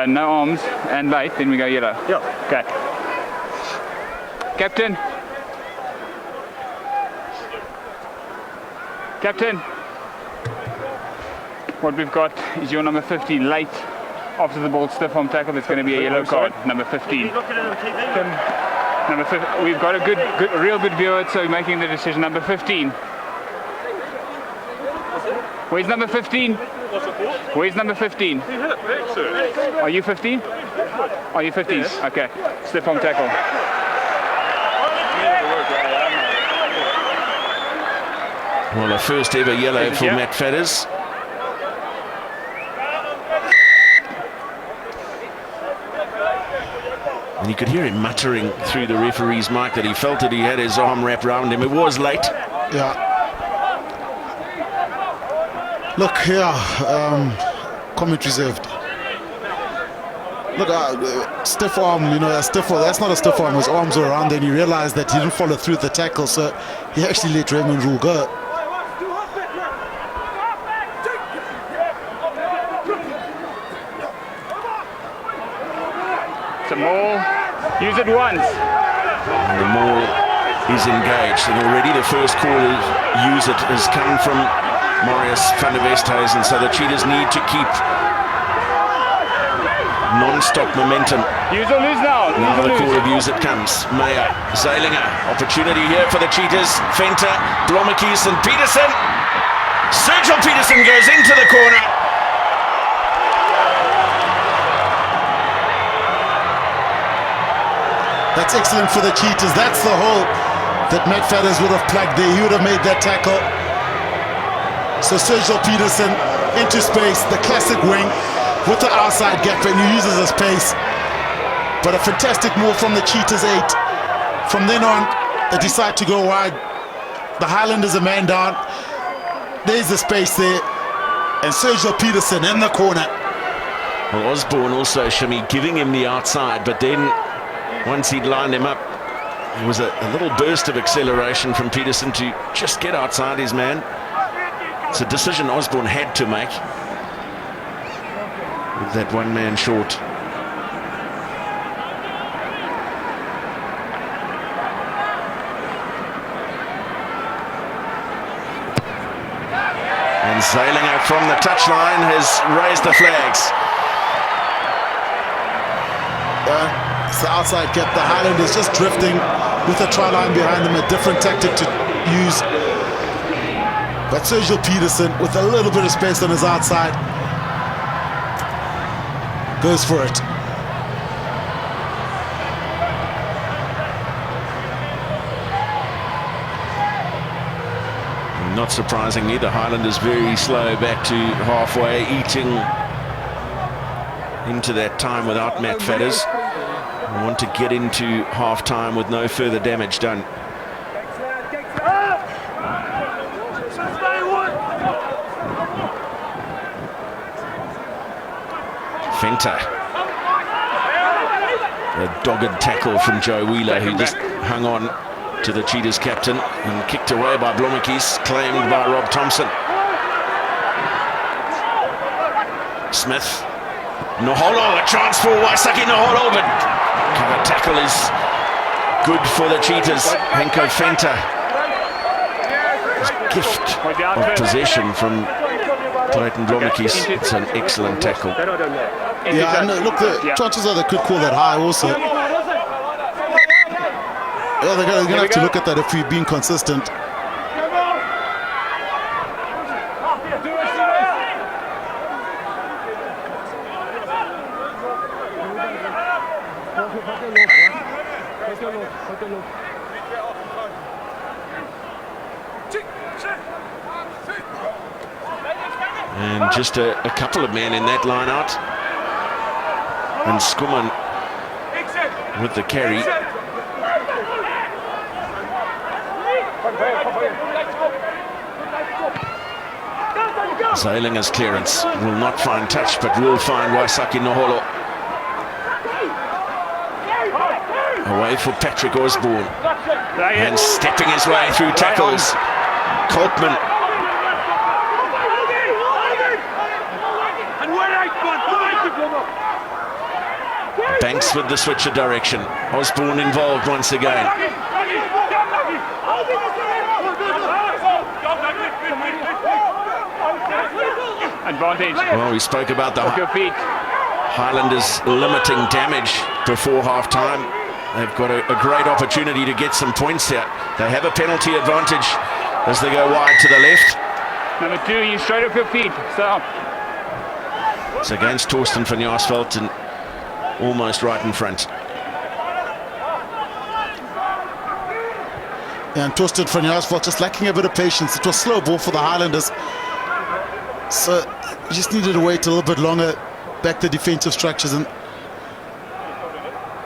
no arms and late, then we go yellow. Yeah. Okay. Captain. Captain. What we've got is your number 15 late after the ball stiff arm tackle. There's going to be a yellow card. Number 15. Number 15. We've got a real good view of it, so we're making the decision. Number 15. Where's number 15? Where's number 15? Are you 15? Are you 15? Okay. Stiff arm tackle. Well, a first ever yellow for Matt Fetters. And you could hear him muttering through the referee's mic that he felt that he had his arm wrapped around him. It was late. Yeah. Look here, comment reserved. Look, stiff arm, you know, a stiff arm, that's not a stiff arm, his arms were around there, and he realized that he didn't follow through with the tackle, so he actually let Raymond Rule go. It's a maul. Use it once. And the maul is engaged, and already the first call to use it has come from Marius van der Westhuizen, so the Cheetahs need to keep non-stop momentum. Use or lose now. Another call of use it comes. Meyer, Zeilinger, opportunity here for the Cheetahs. Venter, Blommetjies and Peterson. Sergio Peterson goes into the corner. That's excellent for the Cheetahs. That's the hole that Matt Fetters would have plugged there. He would have made that tackle. So Sergio Peterson into space, the classic wing with the outside gap, and he uses his pace. But a fantastic move from the Cheetahs 8. From then on, they decide to go wide. The Highlanders are man down. There's the space there. And Sergio Peterson in the corner. Well, Osborne also, Shimmy, giving him the outside, but then once he'd lined him up, there was a little burst of acceleration from Peterson to just get outside his man. It's a decision Osborne had to make with that one man short. And Zeilinger from the touchline has raised the flags. It's the outside gap. The Highlanders just drifting with a try line behind them, a different tactic to use. But Sergio Peterson, with a little bit of space on his outside, goes for it. Not surprisingly, the Highlanders very slow back to halfway, eating into that time without Matt Fetters. We want to get into half-time with no further damage done. Venter. A dogged tackle from Joe Wheeler, who just hung on to the Cheetahs captain and kicked away by Blommetjies, claimed by Rob Thompson. Smith. Noholo, a chance for Waisake Noholo, but cover tackle is good for the Cheetahs. Henko Venter. His gift of possession from Clayton Blommetjies. It's an excellent tackle. Yeah, and look, the chances are they could call that high also. Yeah, they're going to have to look at that if we're being consistent. And just a couple of men in that line out. And Skuman with the carry. Zeilinger's clearance will not find touch, but will find Waisake Noholo. Away for Patrick Osborne. And stepping his way through tackles, Coltman. Banks with the switch of direction. Osborne involved once again. Advantage. Well, we spoke about the Off your feet. Highlanders limiting damage before half-time. They've got a great opportunity to get some points here. They have a penalty advantage as they go wide to the left. Number 2, you straight off your feet. Stop. It's against Torsten van Jaarsveld and almost right in front. And Torsten van Jaarsveld just lacking a bit of patience. It was slow ball for the Highlanders. So you just needed to wait a little bit longer, back the defensive structures, and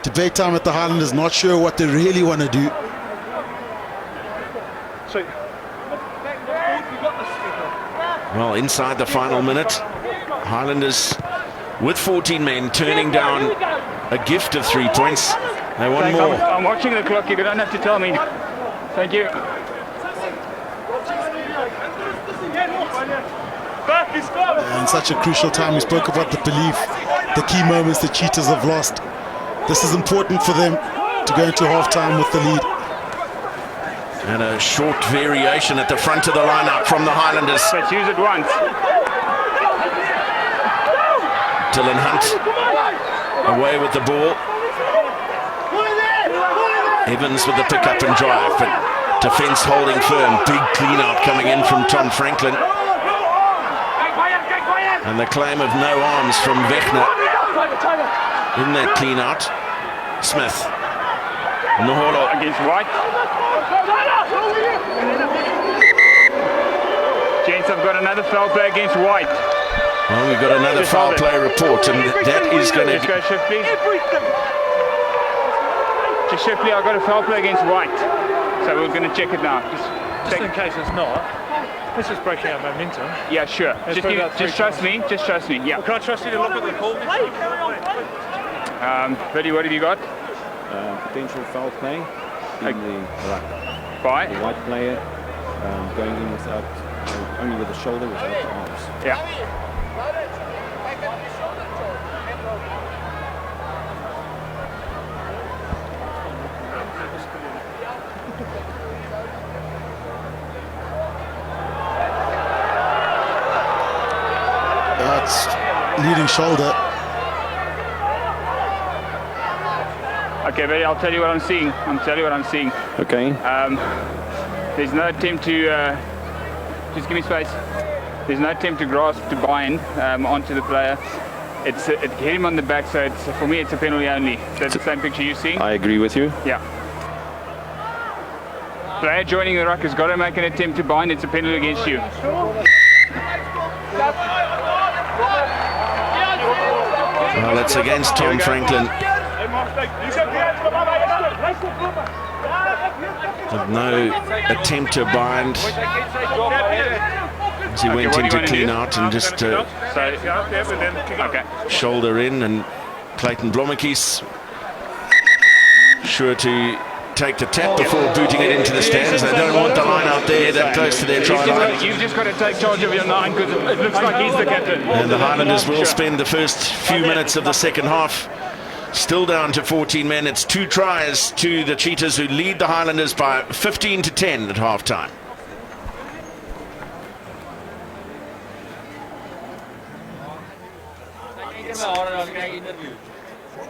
debate time at the Highlanders, not sure what they really want to do. Well, inside the final minute, Highlanders with 14 men turning down a gift of 3 points. They want more. I'm watching the clock. You don't have to tell me. Thank you. And such a crucial time. We spoke about the belief, the key moments the Cheetahs have lost. This is important for them to go into half-time with the lead. And a short variation at the front of the lineup from the Highlanders. Let's use it once. Dylan Hunt away with the ball. Evans with the pick-up and drive, but defence holding firm. Big clean-out coming in from Tom Franklin. And the claim of no arms from Vechner in that clean-out. Smith. Noholo Against White. Gents, I've got another foul play against White. Well, we've got another foul play report, and that is going to... Let's go, Shift, please. Just Shift, please, I've got a foul play against White. So we're going to check it now. Just in case it's not, this is breaking our momentum. Yeah, sure. Just trust me. Just trust me. Yeah. Well, can I trust you to look at the call? Billy, what have you got? Potential foul play in the By? white player going in without, only with the shoulder, without the arms. Yeah. That's leading shoulder. Okay, Billy, I'll tell you what I'm seeing. Okay. There's no attempt to... just give me space. There's no attempt to grasp, to bind onto the player. It hit him on the back, so for me it's a penalty only. That's the same picture you're seeing? I agree with you. Yeah. Player joining the ruck has got to make an attempt to bind. It's a penalty against you. Well, it's against Tom Franklin. With no attempt to bind as he went into clean out and just shoulder in, and Clayton Blommetjies sure to take the tap before booting it into the stands. They don't want the line out there that close to their try line. You've just got to take charge of your 9 because it looks like he's the captain. And the Highlanders will spend the first few minutes of the second half still down to 14 men. It's 2 tries to the Cheetahs, who lead the Highlanders by 15-10 at half-time.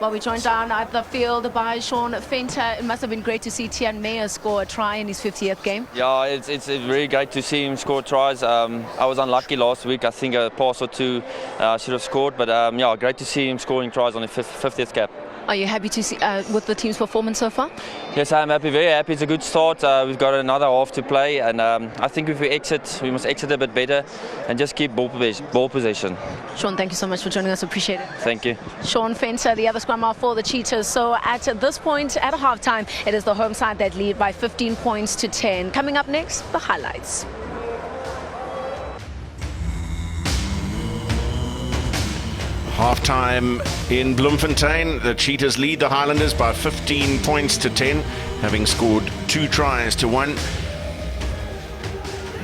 Well, we joined down at the field by Sean Fenter. It must have been great to see Tian Meyer score a try in his 50th game. Yeah, it's really great to see him score tries. I was unlucky last week. I think a pass or two should have scored, but yeah, great to see him scoring tries on the 50th cap. Are you happy to see with the team's performance so far? Yes, I'm happy, very happy. It's a good start. We've got another half to play, and I think if we must exit a bit better and just keep ball possession. Sean, thank you so much for joining us. Appreciate it. Thank you. Sean Fenter, the other scrum half for the Cheetahs. So at this point, at halftime, it is the home side that lead by 15 points to 10. Coming up next, the highlights. Half-time in Bloemfontein. The Cheetahs lead the Highlanders by 15 points to 10, having scored 2 tries to 1. And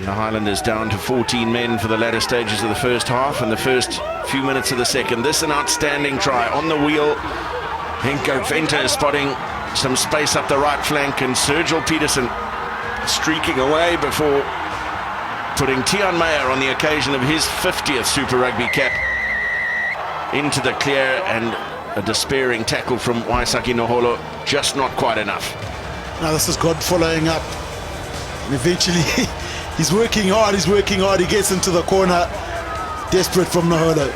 the Highlanders down to 14 men for the latter stages of the first half and the first few minutes of the second. This an outstanding try on the wheel Henko Venter spotting some space up the right flank, and Sergio Peterson streaking away before putting Tian Meyer on the occasion of his 50th Super Rugby cap into the clear, and a despairing tackle from Waisaki Noholo, just not quite enough. Now this is God following up, and eventually he's working hard, he gets into the corner, desperate from Noholo.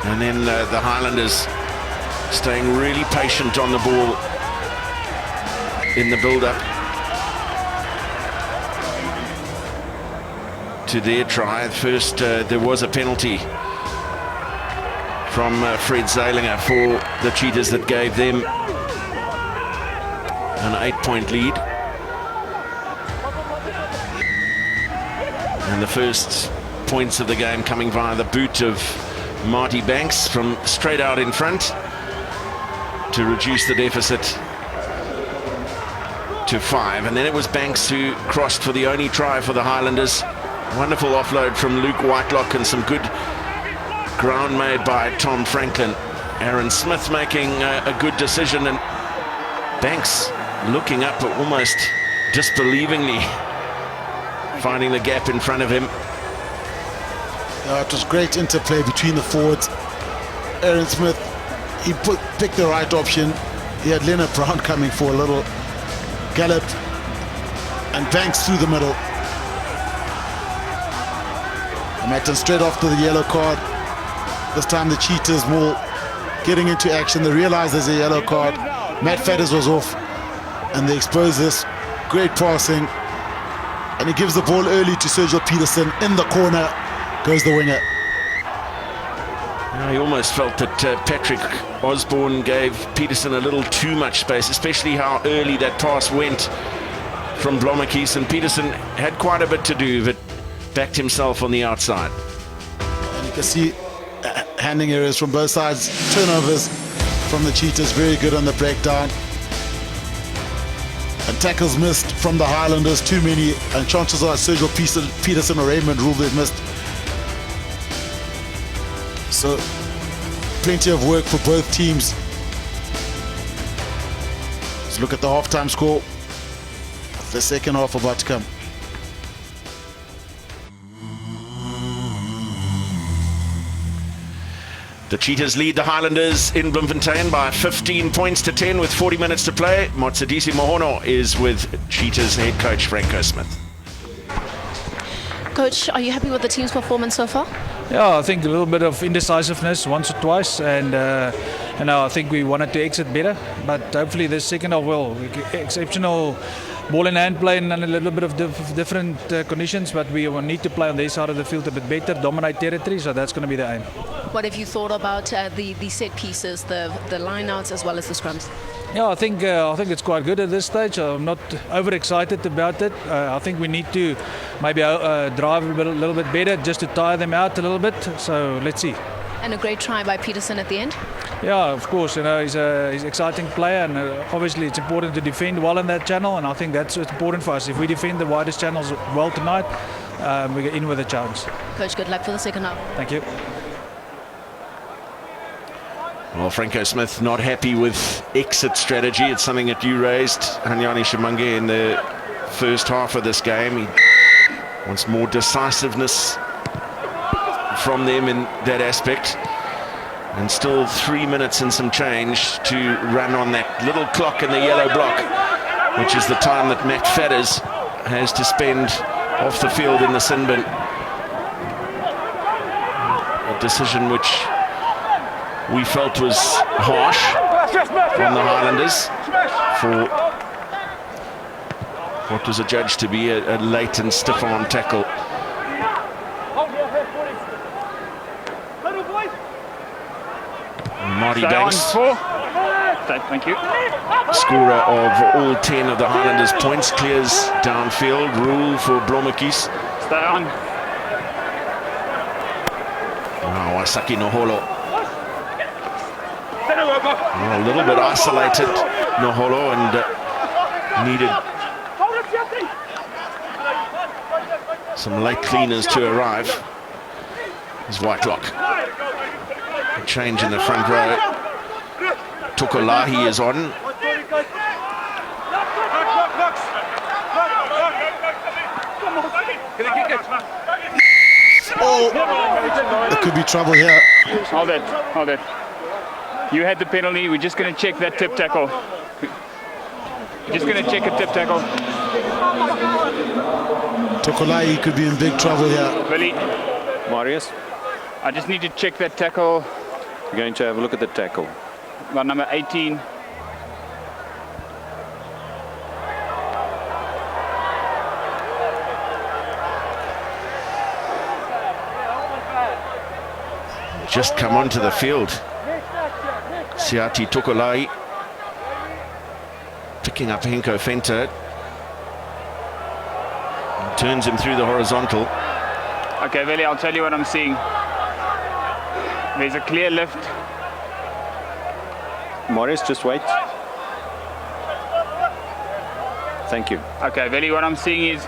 And then the Highlanders staying really patient on the ball in the build-up to their try. First, there was a penalty from Fred Zeilinger for the Cheetahs that gave them an 8-point lead. And the first points of the game coming via the boot of Marty Banks from straight out in front to reduce the deficit to 5. And then it was Banks who crossed for the only try for the Highlanders. Wonderful offload from Luke Whitelock, and some good ground made by Tom Franklin. Aaron Smith making a good decision, and Banks looking up almost disbelievingly, finding the gap in front of him. It was great interplay between the forwards. Aaron Smith, he picked the right option. He had Leonard Brown coming for a little gallop, and Banks through the middle. Maton straight after the yellow card. This time the Cheetahs more getting into action. They realize there's a yellow card. Matt Fetters was off, and they expose this. Great passing, and he gives the ball early to Sergio Peterson. In the corner goes the winger. I almost felt that Patrick Osborne gave Peterson a little too much space, especially how early that pass went from Blommetjies, and Peterson had quite a bit to do, but backed himself on the outside. And you can see handing areas from both sides. Turnovers from the Cheetahs, very good on the breakdown. And tackles missed from the Highlanders, too many, and chances are Sergio Peterson or Raymond Rule they've missed. So plenty of work for both teams. Let's look at the halftime score. The second half about to come. The Cheetahs lead the Highlanders in Bloemfontein by 15 points to 10 with 40 minutes to play. Motsadisi Mohono is with Cheetahs head coach Franco Smith. Coach, are you happy with the team's performance so far? Yeah, I think a little bit of indecisiveness once or twice, and I think we wanted to exit better, but hopefully this second half will. Exceptional ball in hand play in a little bit of different conditions, but we will need to play on their side of the field a bit better, dominate territory, so that's going to be the aim. What have you thought about the set pieces, the line-outs as well as the scrums? Yeah, I think it's quite good at this stage. I'm not overexcited about it. I think we need to maybe drive a little bit better just to tire them out a little bit. So let's see. And a great try by Peterson at the end. Yeah, of course. He's an exciting player, and obviously it's important to defend well in that channel. And I think that's important for us. If we defend the widest channels well tonight, we get in with a chance. Coach, good luck for the second half. Thank you. Well, Franco Smith not happy with exit strategy. It's something that you raised, Hanyani Shimange, in the first half of this game. He wants more decisiveness from them in that aspect. And still 3 minutes and some change to run on that little clock in the yellow block, which is the time that Matt Fetters has to spend off the field in the sin bin. A decision which we felt was harsh from the Highlanders for what was adjudged to be a late and stiff arm tackle. Marty Banks, Thank you. scorer of all 10 of the Highlanders' points, clears downfield. Rule for Blommetjies. Stay on. Waisaki Noholo. A little bit isolated, Noholo, and needed some late cleaners to arrive. Here's Whitelock. Change in the front row. Tukolahi is on. Oh, there could be trouble here. Hold it. You had the penalty. We're just going to check that tip tackle. Just going to check a tip tackle. Tokolai could be in big trouble here. Billy, Marius, I just need to check that tackle. you're going to have a look at the tackle. About number 18. Just come onto the field. Siati Tukolai picking up Henko Fenter. Turns him through the horizontal. Okay, Veli, I'll tell you what I'm seeing. There's a clear lift. Marius, just wait. Thank you. Okay, Veli, what I'm seeing is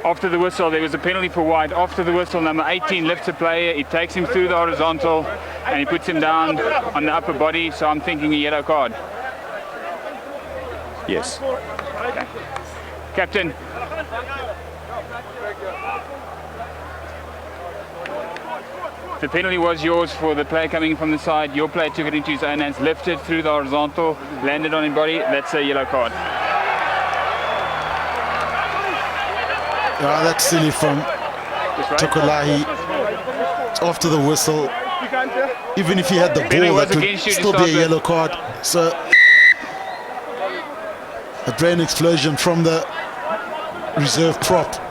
after the whistle, there was a penalty for White. After the whistle, number 18 lifts a player. He takes him through the horizontal and he puts him down on the upper body. So I'm thinking a yellow card. Yes. Okay. Captain. The penalty was yours for the player coming from the side. Your player took it into his own hands, lifted through the horizontal, landed on his body. That's a yellow card. Yeah, that's silly from Tukolahi. After the whistle, even if he had the ball, that would still be a yellow card. So a brain explosion from the reserve prop.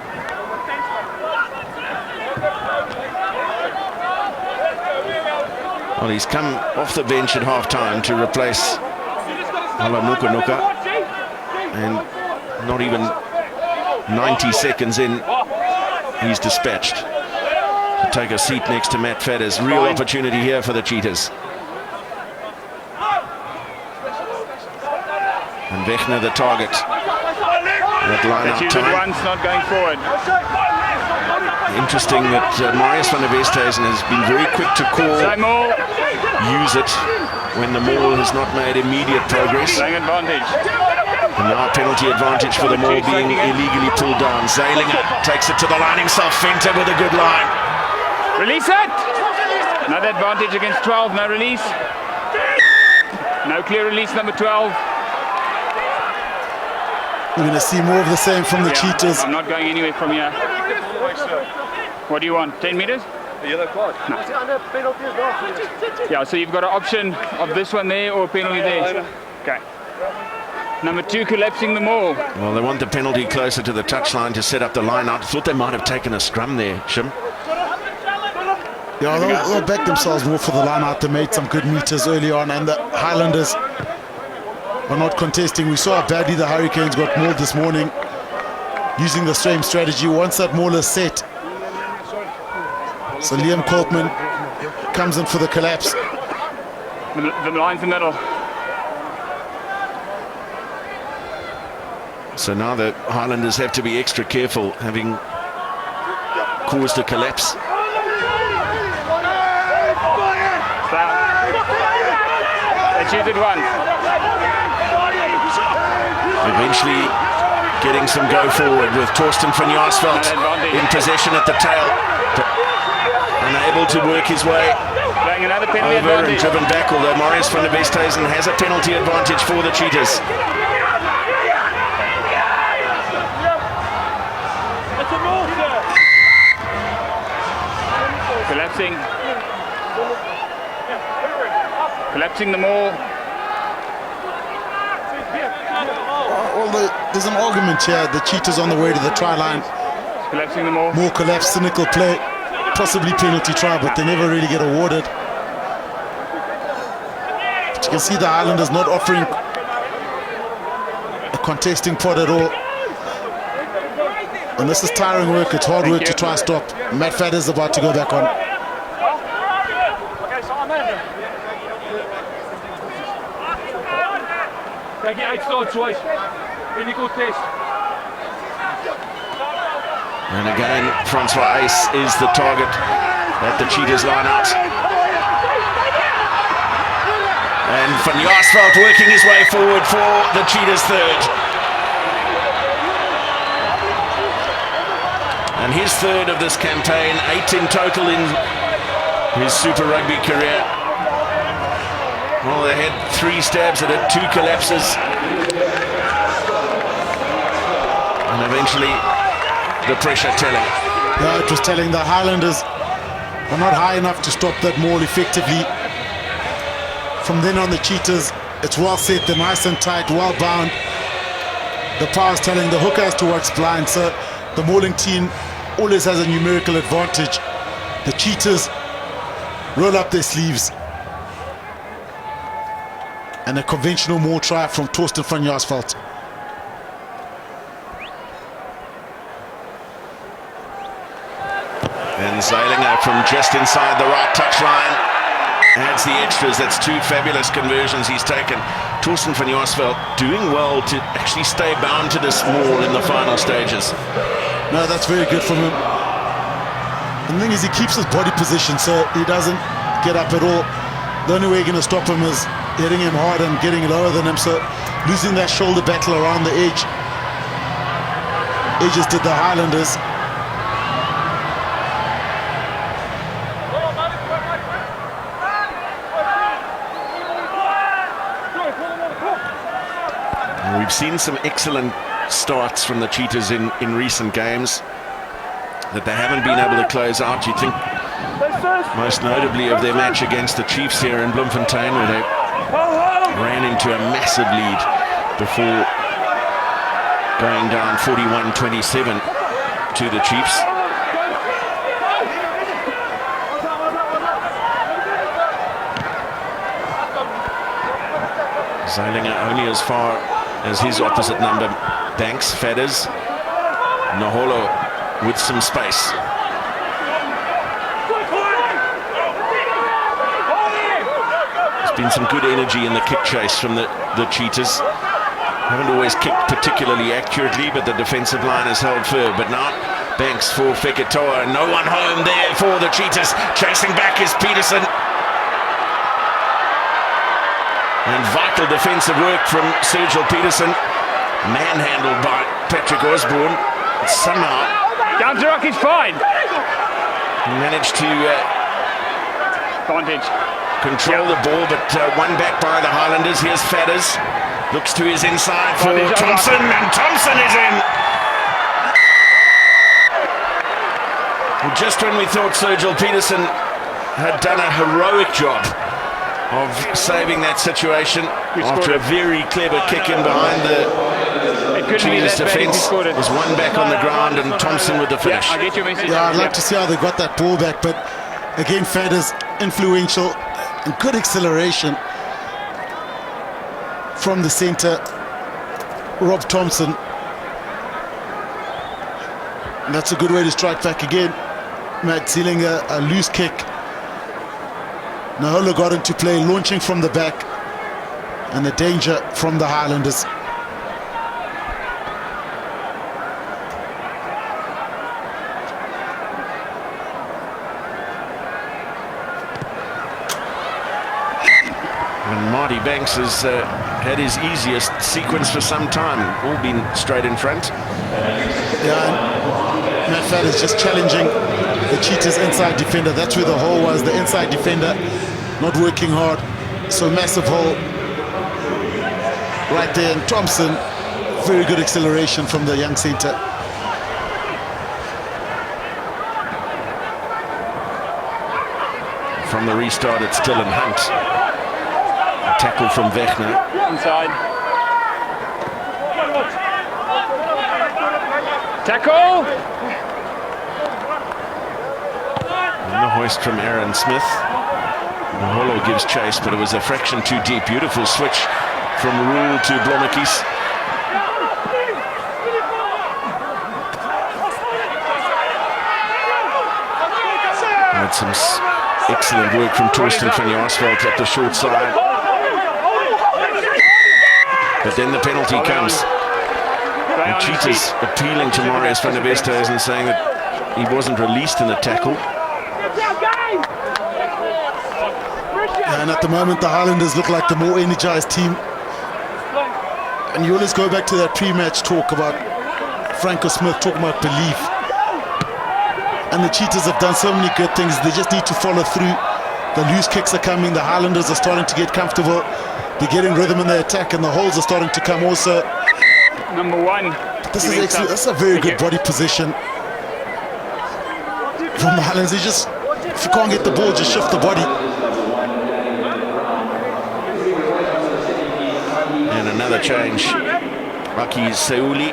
Well, he's come off the bench at half-time to replace Alanuka, and not even 90 seconds in, he's dispatched to take a seat next to Matt Fetters. Real opportunity here for the Cheetahs. And Vechner the target. That line-up time. Not going forward. Interesting that Marius van der Westhuizen has been very quick to call, use it when the maul has not made immediate progress. Advantage. And now penalty advantage for the maul being illegally pulled down. Zalinger takes it to the line himself. Fenter with a good line. Release it! Another advantage against 12. No release. No clear release, number 12. We're going to see more of the same from the Cheetahs. I'm not going anywhere from here. What do you want? 10 meters? The yellow card. No. Yeah, so you've got an option of this one there or a penalty there. Okay. Number 2, collapsing the maul. Well, they want the penalty closer to the touchline to set up the line out. Thought they might have taken a scrum there, Shim. Yeah, they'll back themselves more for the line out. They made some good meters early on, and the Highlanders are not contesting. We saw how badly the Hurricanes got mauled this morning using the same strategy. Once that maul is set, so Liam Coltman comes in for the collapse. The line's in the middle. So now the Highlanders have to be extra careful, having caused a collapse. They choose it once. Eventually getting some go forward with Torsten van Jaarsveld in possession at the tail, but unable to work his way over and driven back, although Marius van der Westhuizen has a penalty advantage for the Cheetahs. Collapsing the maul. There's an argument here. The Cheetahs on the way to the try line. Collapsing the maul. More collapse, cynical play, possibly penalty try, but they never really get awarded. But you can see the Highlanders not offering a contesting pot at all. And this is tiring work. It's hard work to try and stop. Matt Fetters is about to go back on. Kijk je uitstoot, Joyce. Clinical test. And again, Francois Ace is the target at the Cheetahs line out. And Van Jaarsveld working his way forward for the Cheetahs third. And his third of this campaign, 8 in total in his Super Rugby career. Well, they had 3 stabs at it, 2 collapses. And eventually, the pressure telling. Yeah, it was telling. The Highlanders are not high enough to stop that maul effectively. From then on, the Cheetahs, it's well set, they're nice and tight, well bound. The power's telling, the hooker has to watch blind, so the mauling team always has a numerical advantage. The Cheetahs roll up their sleeves. And a conventional maul try from Torsten van Jaarsveld. And Zeilinger from just inside the right touchline adds the extras. That's 2 fabulous conversions he's taken. Torsten van Jaarsveld doing well to actually stay bound to this maul in the final stages. No, that's very good from him. And the thing is, he keeps his body position, so he doesn't get up at all. The only way you're going to stop him is hitting him hard and getting lower than him, so losing that shoulder battle around the edge. Edges did the Highlanders. We've seen some excellent starts from the Cheetahs in recent games that they haven't been able to close out. You'd think most notably of their match against the Chiefs here in Bloemfontein, where they ran into a massive lead before going down 41-27 to the Chiefs. Zeilinger only as far as his opposite number, Banks, Feathers, Naholo with some space. There's been some good energy in the kick chase from the Cheetahs. Haven't always kicked particularly accurately, but the defensive line has held firm. But now Banks for Fekitoa, no one home there for the Cheetahs. Chasing back is Peterson. And vital defensive work from Sergio Peterson, manhandled by Patrick Osborne. Somehow Down to Rocky's fine. he managed to Advantage. control the ball, but one back by the Highlanders. Here's Fadders, looks to his inside for Thompson, and Thompson is in. Well, just when we thought Sergio Peterson had done a heroic job of saving that situation after a very clever kick in behind the Cheetahs defence. Was one back on the ground and Thompson with the finish. I get your message. Yeah, I'd like to see how they got that ball back, but again, Feathers influential and good acceleration from the centre, Rob Thompson. And that's a good way to strike back again. Matt sealing a loose kick. Naholo got into play, launching from the back, and the danger from the Highlanders. And Marty Banks has had his easiest sequence for some time, all been straight in front. Yeah, and Matt Fadders just challenging the Cheetahs inside defender. That's where the hole was, the inside defender not working hard. So massive hole right there. And Thompson, very good acceleration from the young centre. From the restart, it's Dylan Hunt. A tackle from Wegner. Inside. Tackle! And the hoist from Aaron Smith. Naholo gives chase, but it was a fraction too deep. Beautiful switch from Rule to Blommetjies. Had some excellent work from Torsten van Jaarsveld at the short side. But then the penalty comes. The Cheetahs appealing to Marius van der Westhuizen, saying that he wasn't released in the tackle. And at the moment, the Highlanders look like the more energized team. And you always go back to that pre-match talk about Franco Smith talking about belief. And the Cheetahs have done so many good things. They just need to follow through. The loose kicks are coming. The Highlanders are starting to get comfortable. They're getting rhythm in their attack, and the holes are starting to come also. Number one. This is excellent. That's a very good body position from the Highlanders. They just, if you can't get the ball, just shift the body. And another change. Aki Seuli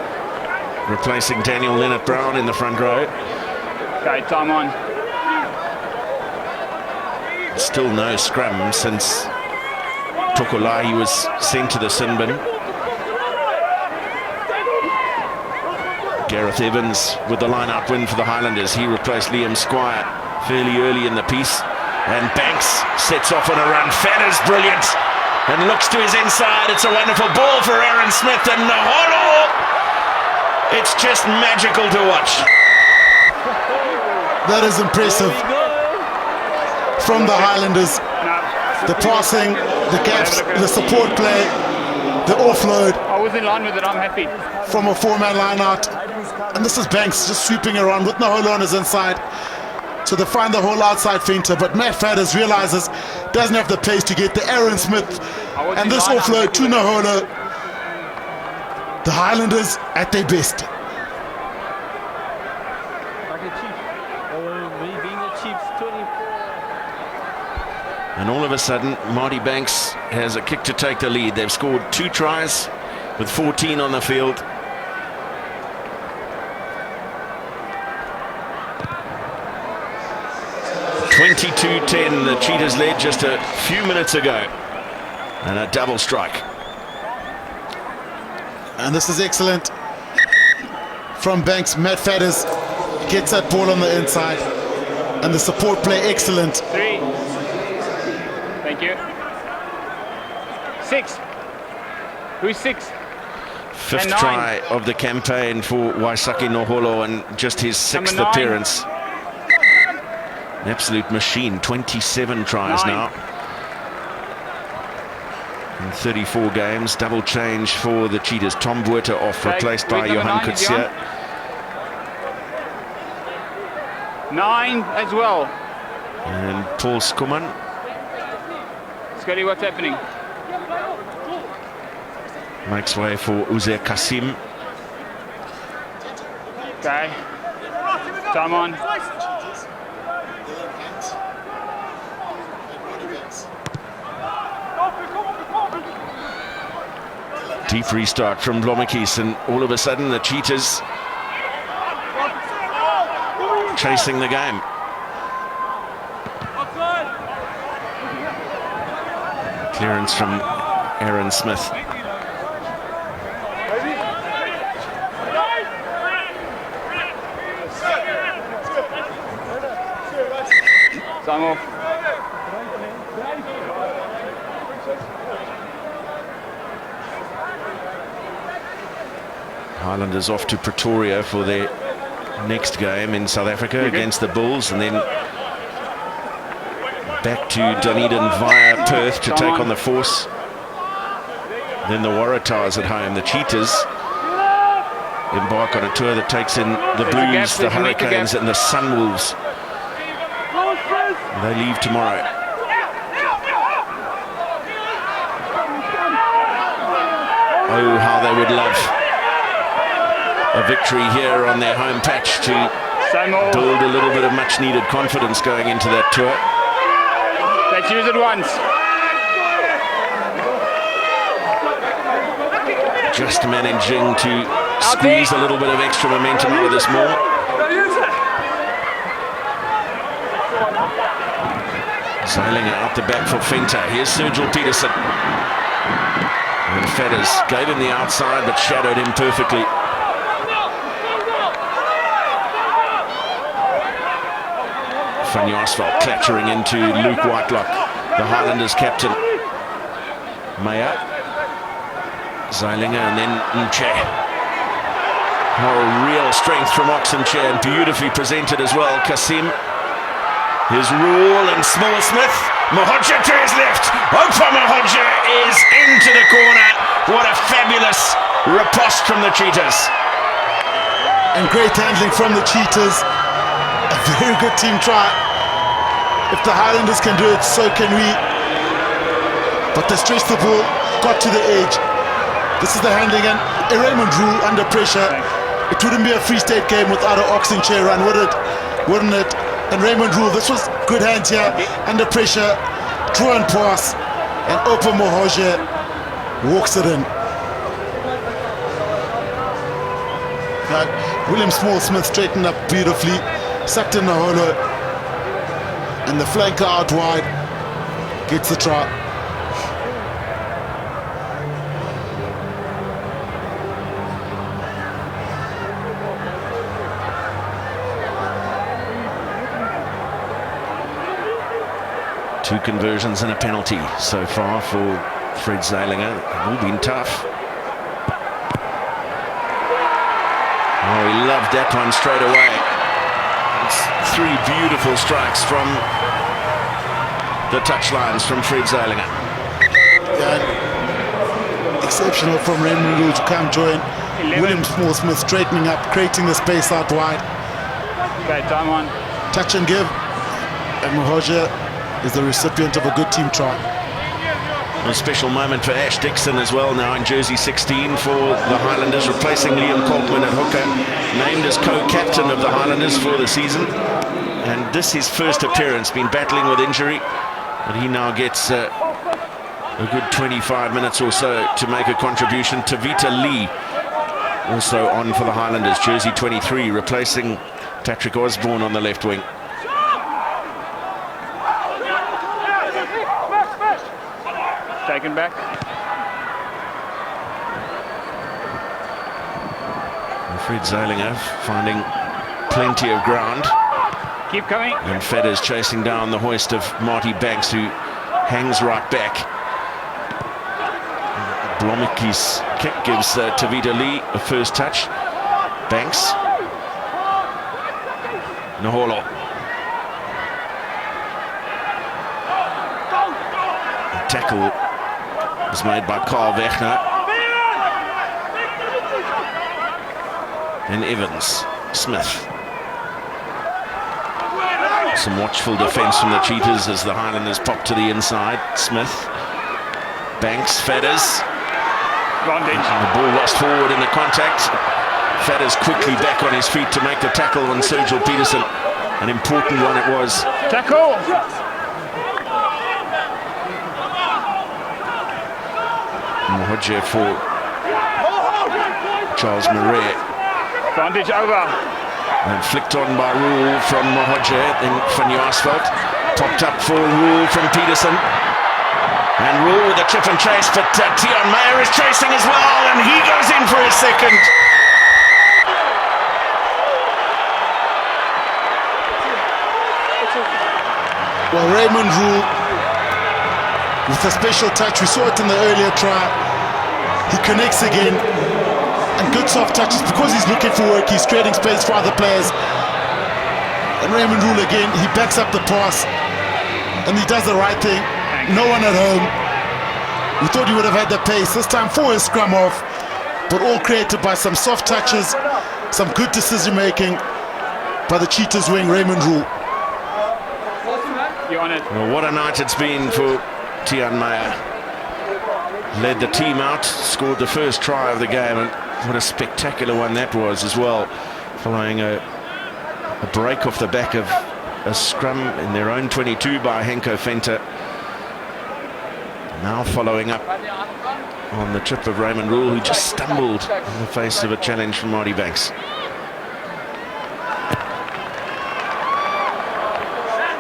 replacing Daniel Leonard-Brown in the front row. Okay, time on. Still no scrum since Tokolai was sent to the sin bin. Gareth Evans with the line-out win for the Highlanders. He replaced Liam Squire fairly early in the piece. And Banks sets off on a run. Fadder's brilliant and looks to his inside. It's a wonderful ball for Aaron Smith and Naholo. It's just magical to watch. That is impressive from the Highlanders. The passing, the gaps, the support play, the offload. I was in line with it, I'm happy. From a four-man line-out. And this is Banks just sweeping around with Naholo on his inside. So they find the whole outside feinter, but Matt Fadders realizes doesn't have the pace to get the Aaron Smith. And this offload to Naholo. The Highlanders at their best. And all of a sudden, Marty Banks has a kick to take the lead. They've scored 2 tries with 14 on the field. (22-10). The Cheetahs led just a few minutes ago. And a double strike. And this is excellent from Banks. Matt Fadders gets that ball on the inside. And the support play excellent. 3. Thank you. 6. Who's 6? 5th try of the campaign for Waisake Naholo, and just his 6th appearance. An absolute machine. 27 tries 9. now in 34 games. Double change for the Cheetahs. Tom Buerta off, replaced by Johan Kutsia. 9 as well. And Paul Skuman. Scotty, what's happening? Makes way for Uzair Kasim. Okay. Time on. Deep restart from Blomekis, and all of a sudden the Cheetahs chasing the game. Clearance from Aaron Smith. Time off. Highlanders off to Pretoria for their next game in South Africa against the Bulls, and then back to Dunedin via Perth to take on the Force. Then the Waratahs at home. The Cheetahs embark on a tour that takes in the Blues, the Hurricanes and the Sunwolves. They leave tomorrow. Oh, how they would love a victory here on their home patch to build a little bit of much needed confidence going into that tour. Let's use it once. Just managing to squeeze a little bit of extra momentum out of this maul. Zeilinger out the back for Fenter. Here's Sergil Peterson. And Fadders gave him the outside but shadowed him perfectly. Fanny Oswald clattering into Luke Whitelock, the Highlanders captain. Meyer, Zeilinger, and then Nche. Oh, real strength from Oxenchair, and beautifully presented as well. Kasim Here's Rule and Smith. Mohoja to his left. Opa Mohoja is into the corner. What a fabulous riposte from the Cheetahs. And great handling from the Cheetahs. A very good team try. If the Highlanders can do it, so can we. But they stretched the ball, got to the edge. This is the handling, and Raymond Rule under pressure. It wouldn't be a Free State game without an oxen chair run, wouldn't it? And Raymond Rule, this was good hands here, under pressure, draw and pass, and Opa Mohoja walks it in. William Smith straightened up beautifully, sucked in the hollow, and the flanker out wide gets the try. Two conversions and a penalty so far for Fred Zeilinger. They've all been tough. Oh, he loved that one straight away. It's three beautiful strikes from the touchlines from Fred Zeilinger. Yeah, exceptional from Raymond Rule to come join. 11. William Smith straightening up, creating the space out wide. Okay, time on. Touch and give. And Mohoja is the recipient of a good team try. A special moment for Ash Dixon as well, now in jersey 16 for the Highlanders, replacing Liam Coltman at hooker, named as co-captain of the Highlanders for the season. And this is his first appearance, been battling with injury, but he now gets a good 25 minutes or so to make a contribution. Tavita Lee also on for the Highlanders, jersey 23, replacing Patrick Osborne on the left wing. Taken back. And Fred Zeilinger finding plenty of ground. Keep coming. And Fedders chasing down the hoist of Marty Banks, who hangs right back. Blomicki's kick gives Tavita Lee a first touch. Banks. Naholo. The tackle was made by Carl Wegner. And Evans. Smith. Some watchful defence from the Cheetahs as the Highlanders pop to the inside. Smith. Banks. Fedders. And the ball lost forward in the contact. Fedders quickly back on his feet to make the tackle on Sergio Peterson. An important one it was. Tackle! Mohoja for Charles Murray. Advantage over. And flicked on by Rule from Mohoja, then Van Jaarsveld. Popped up for Rule from Peterson. And Rule with a chip and chase, but Tiaan Meyer is chasing as well, and he goes in for his second. Well, Raymond Rule with a special touch. We saw it in the earlier try. He connects again, and good soft touches because he's looking for work. He's creating space for other players. And Raymond Rule again, he backs up the pass, and he does the right thing. No one at home. We thought he would have had the pace this time for his scrum off, but all created by some soft touches, some good decision making by the Cheetahs wing, Raymond Rule. You on it? Well, what a night it's been for Tiaan Meyer. Led the team out, scored the first try of the game, and what a spectacular one that was as well, following a break off the back of a scrum in their own 22 by Henko Venter. Now following up on the trip of Raymond Rule, who just stumbled in the face of a challenge from Marty Banks.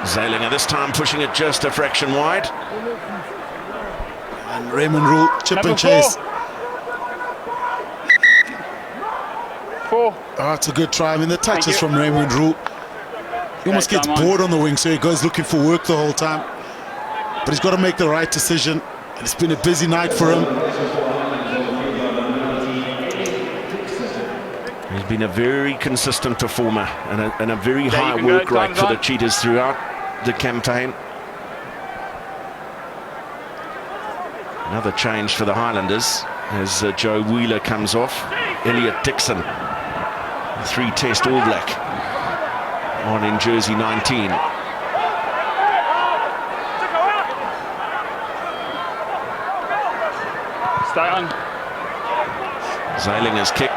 Zeilinger this time pushing it just a fraction wide. And Raymond Rule, chip and chase. 4. Oh, it's a good try. I mean, the touches from Raymond Rule. He almost gets bored on the wing, so he goes looking for work the whole time. But he's got to make the right decision. And it's been a busy night for him. He's been a very consistent performer and a very high work rate for the Cheetahs throughout the campaign. Another change for the Highlanders as Joe Wheeler comes off. Elliot Dixon, 3-test All Black, on in jersey 19. Stay on. Zailinger's kick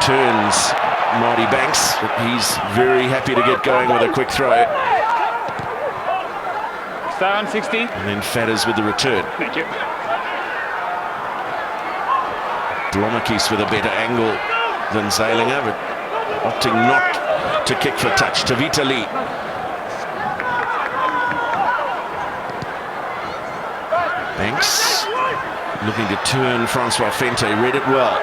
turns Marty Banks, but he's very happy to get going with a quick throw. Stay on 60. And then Fadders with the return. Thank you. Blommerkies with a better angle than Zailinger, but opting not to kick for touch. Tavita Lee. Banks looking to turn Francois Fente, read it well.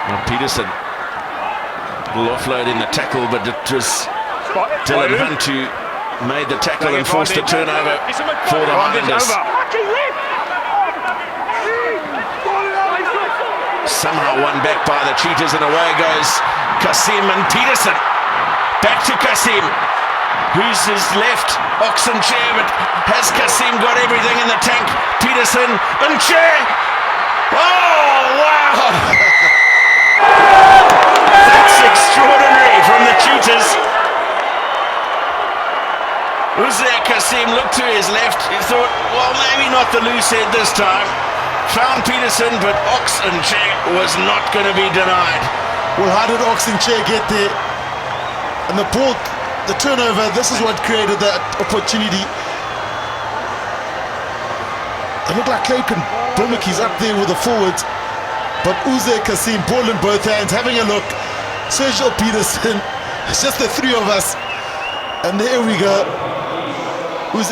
Now Peterson will offload in the tackle, but it was Dylan Hunt who made the tackle and forced a turnover for the Highlanders. Somehow won back by the Cheetahs, and away goes Kasim and Peterson. Back to Kasim. Who's his left? Oxen chair, but has Kasim got everything in the tank? Peterson and chair. Oh, wow! That's extraordinary from the Cheetahs. Uzair Kasim looked to his left. He thought, well, maybe not the loose head this time. Found Peterson, but Oxen chair was not going to be denied. Well, how did Oxen chair get there? And the ball, the turnover, this is what created that opportunity. It looked like Clayton Blommerkies up there with the forwards, but Uzair Kasim, ball in both hands, having a look. Sergio Peterson, it's just the three of us. And there we go.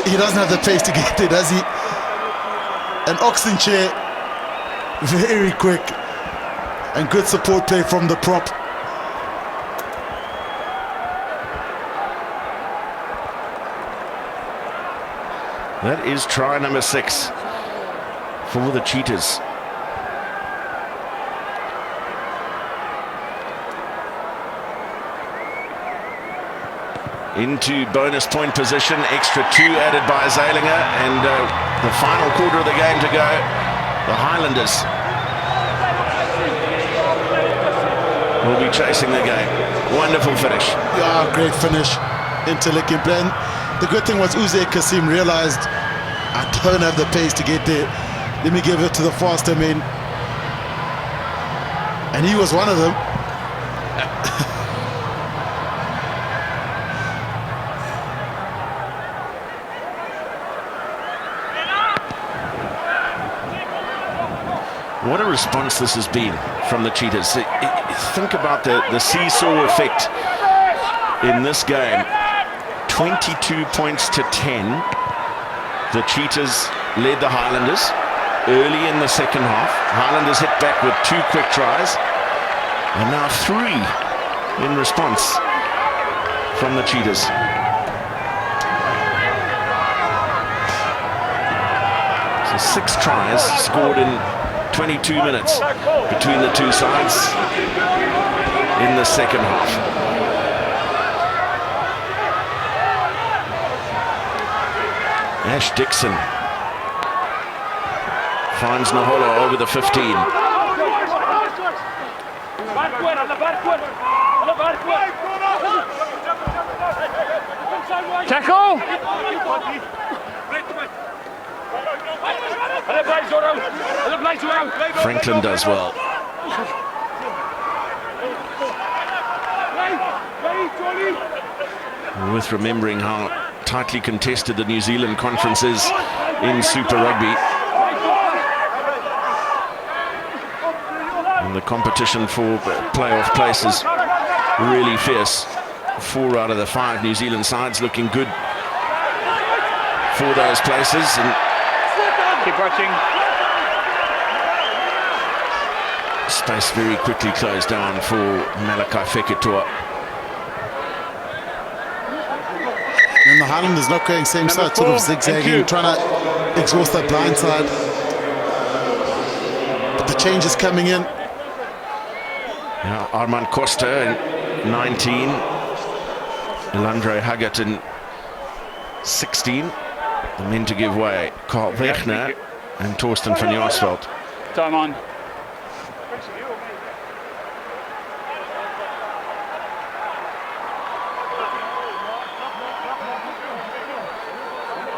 He doesn't have the pace to get there, does he? And Oxen chair, very quick. And good support play from the prop. That is try number 6 for the Cheetahs. Into bonus point position, extra 2 added by Zailinger, and the final quarter of the game to go. The Highlanders will be chasing the game. Wonderful finish. Yeah, great finish. Interlinking blend. The good thing was Uzair Kasim realized I don't have the pace to get there. Let me give it to the faster men. And he was one of them. What a response this has been from the Cheetahs. Think about the seesaw effect in this game. 22 points to 10. The Cheetahs led the Highlanders early in the second half. Highlanders hit back with 2 quick tries, and now 3 in response from the Cheetahs. So 6 tries scored in 22 minutes between the two sides in the second half. Ash Dixon finds Nahola over the 15. Tackle! Franklin does well. Worth remembering how tightly contested the New Zealand conference is in Super Rugby. And the competition for playoff places really fierce. 4 out of the 5 New Zealand sides looking good for those places. And keep watching. Space very quickly closed down for Malachi Fekitoa. And the Highlanders not going same side, sort of zigzagging, trying to exhaust that blind side. But the change is coming in. Now, Armand Costa in 19. Elandre Haggett in 16. The men to give way. Carl Wegner and Torsten van Jaarsveld. Time on.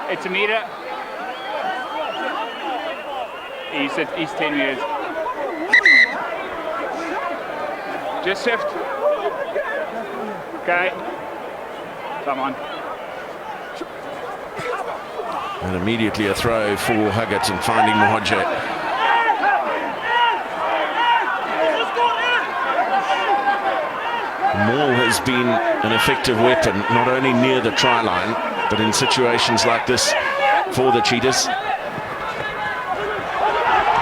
It's a meter. He's 10 meters. Just shift. Okay. Come on. And immediately a throw for Haggett and finding Mohoje. Maul has been an effective weapon, not only near the try line, but in situations like this for the Cheetahs.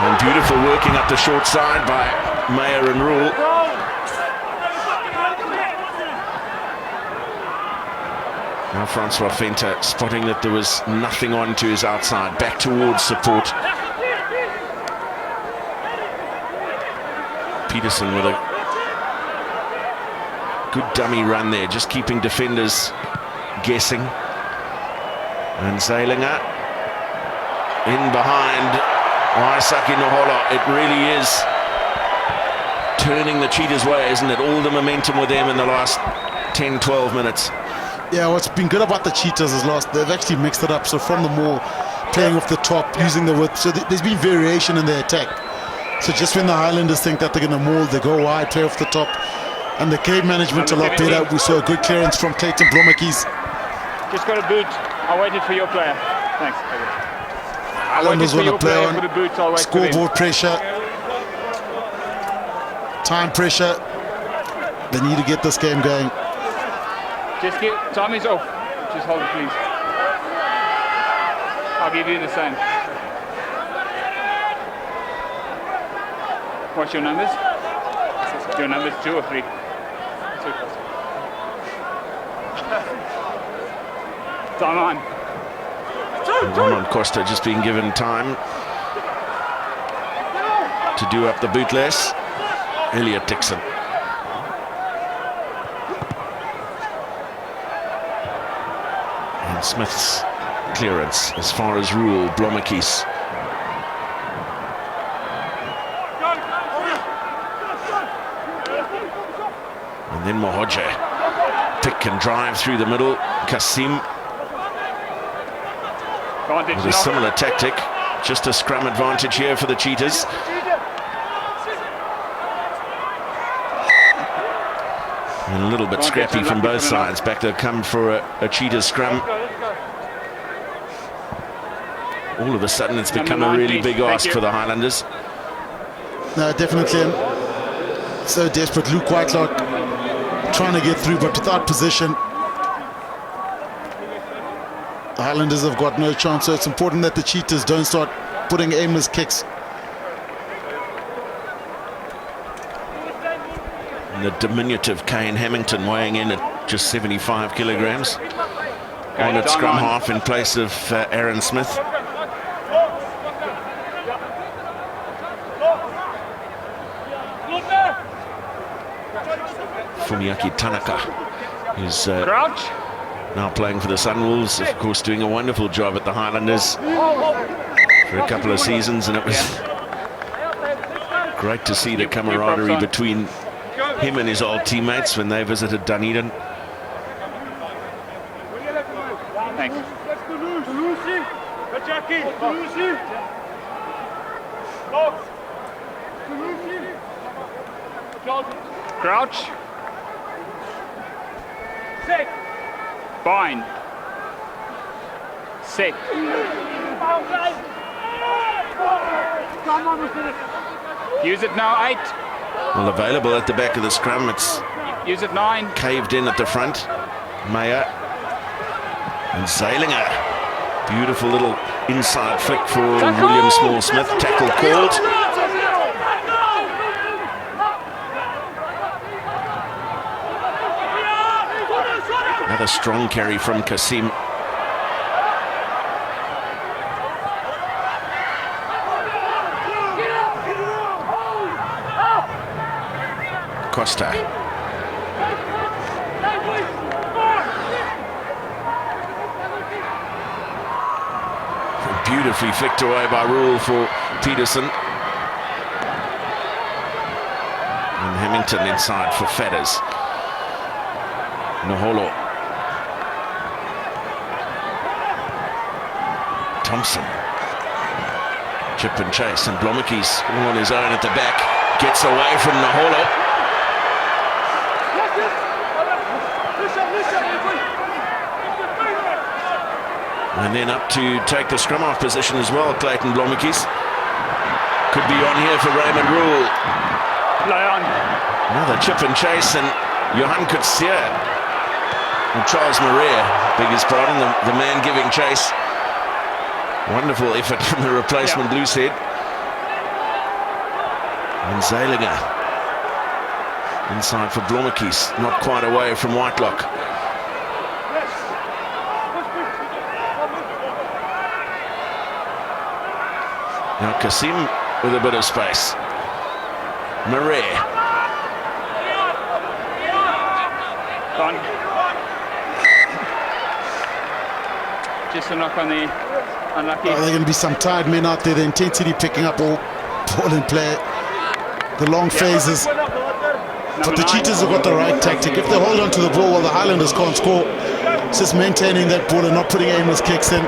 And beautiful working up the short side by Meyer and Rule. Now Francois Venter spotting that there was nothing on to his outside, back towards support. Peterson with a good dummy run there, just keeping defenders guessing. And Zeilinger in behind Waisaki Nohola. It really is turning the Cheetahs' way, isn't it? All the momentum with them in the last 10-12 minutes. Yeah, what's been good about the Cheetahs is they've actually mixed it up. So from the maul, playing off the top, using the width. So there's been variation in their attack. So just when the Highlanders think that they're going to maul, they go wide, play off the top. And the game management a lot better. We saw a good clearance from Clayton Blommetjies. Just got a boot. I waited for your player. Thanks. Highlanders want to play on scoreboard pressure, time pressure. They need to get this game going. Just give, time is off. Just hold it, please. I'll give you the same. What's your numbers? Your numbers 2 or 3? 2. Time on. Armand Costa just being given time to do up the bootless. Elliot Dixon. And Smith's clearance as far as Rule, Blommetjies. And then Mohoje. Pick and drive through the middle. Kasim with a similar tactic. Just a scrum advantage here for the Cheetahs. And a little bit scrappy from both sides. Back they'll come for a Cheetahs scrum. All of a sudden it's become a really big ask for the Highlanders. No, definitely. So desperate. Luke Whitelock trying to get through, but without position. The Highlanders have got no chance, so it's important that the Cheetahs don't start putting aimless kicks. And the diminutive Kane Hamilton weighing in at just 75 kilograms. On at scrum half in place of Aaron Smith. Fumiaki Tanaka, who's now playing for the Sunwolves, of course doing a wonderful job at the Highlanders for a couple of seasons, and it was great to see the camaraderie between him and his old teammates when they visited Dunedin. Thanks. Crouch. Set. Bind. Set. Use it now, 8. Well, available at the back of the scrum. It's use it 9. Caved in at the front. Meyer and Zeilinger. Beautiful little inside flick for William Small-Smith. Tackle called. Another strong carry from Kasim. Costa. Beautifully flicked away by Rule for Peterson. And Hemmington inside for Fedders. Noholo. Thompson. Chip and chase, and Blommeke's all on his own at the back. Gets away from Noholo. And then up to take the scrum off position as well, Clayton Blommeke's. Could be on here for Raymond Rule. Another chip and chase, and Johan Kutsia. And Charles Maria, beg his pardon, the man giving chase. Wonderful effort from the replacement loosehead. And Zaliger inside for Blommeke's, not quite away from Whitelock. Now Kasim with a bit of space. Marais. Just a knock on the unlucky. There are going to be some tired men out there. The intensity picking up all ball in play. The long phases. But the Cheetahs have got the right tactic. If they hold on to the ball while the Highlanders can't score, it's just maintaining that ball and not putting aimless kicks in.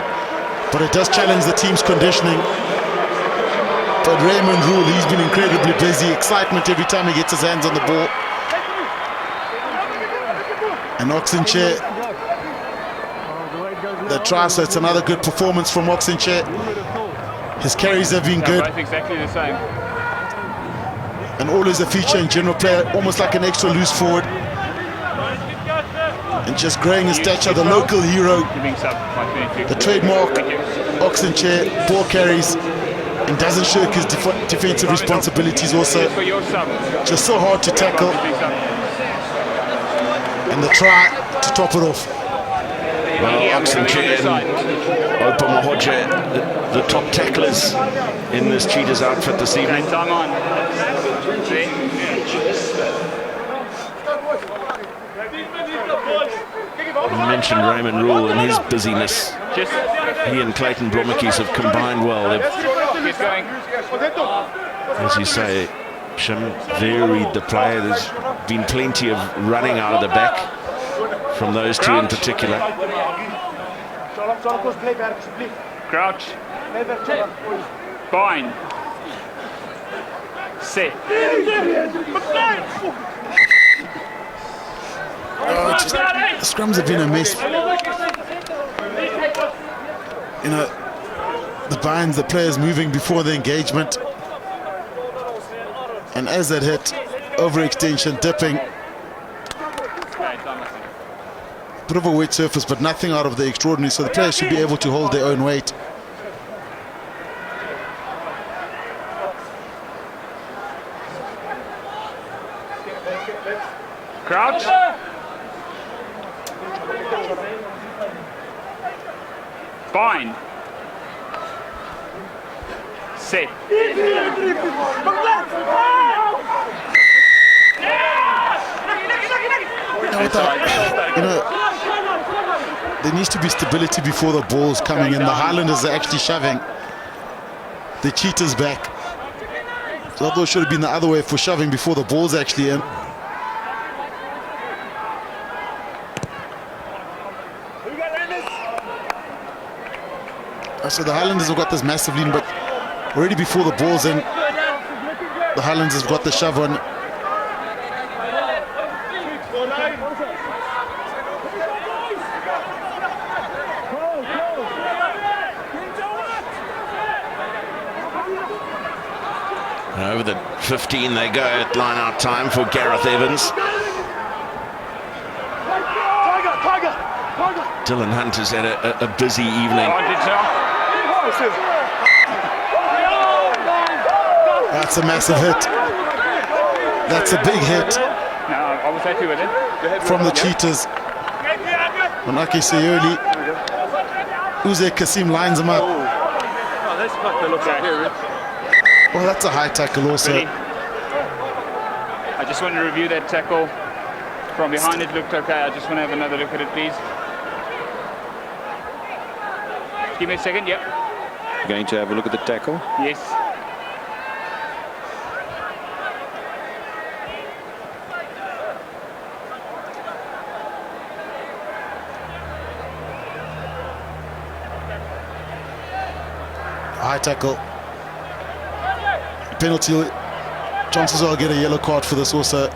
But it does challenge the team's conditioning. But Raymond Rule, he's been incredibly busy. Excitement every time he gets his hands on the ball. And Oxenchair, the try, so it's another good performance from Oxenchair. His carries have been good. Both exactly the same. And always a feature in general play, almost like an extra loose forward. And just growing in stature, the local hero, the trademark Oxenchair, ball carries, and doesn't shirk his defensive responsibilities also. Just so hard to tackle. And the try to top it off. Well, Oxenchair and Opa Mahoja, the top tacklers in this Cheetahs outfit this evening. Time on. You mentioned Raymond Rule and his busyness. He and Clayton Blommeke's have combined well. They've, as you say, Shim, varied the play. There's been plenty of running out of the back from those two in particular. Crouch. Bind. Set. The scrums have been a mess. You know, the binds, the players moving before the engagement. And as that hit, overextension, dipping. Bit of a wet surface, but nothing out of the extraordinary. So the players should be able to hold their own weight. Crouch. Bind. Set. You know, there needs to be stability before the ball's coming in. The Highlanders are actually shoving the Cheetahs back. So although it should have been the other way for shoving before the ball's actually in. So the Highlanders have got this massive lead, but already before the ball's in, the Highlanders have got the shove on. Over the 15 they go at line out time for Gareth Evans. Dylan Hunt has had a busy evening. That's a massive hit. That's a big hit. I was happy with it. From the Cheetahs. Manaki Sayoli. Uze Kasim lines him up. That's Well, that's a high tackle also. I just Just want to review that tackle. From behind it looked okay. I just want to have another look at it, please. Give me a second, yep. You're going to have a look at the tackle? Yes. High tackle. Penalty. Chances are I'll get a yellow card for this also.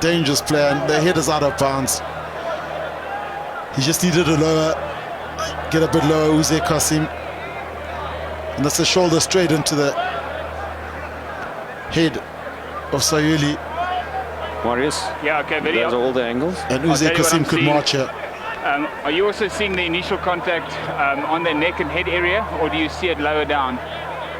Dangerous play, and the head is out of bounds. He just needed a lower, get a bit lower, Uze Kasim. And that's a shoulder straight into the head of Sayuli. Marius? Yeah, okay, video. Those are all the angles. And Uze Kasim could march here. Are you also seeing the initial contact on the neck and head area, or do you see it lower down?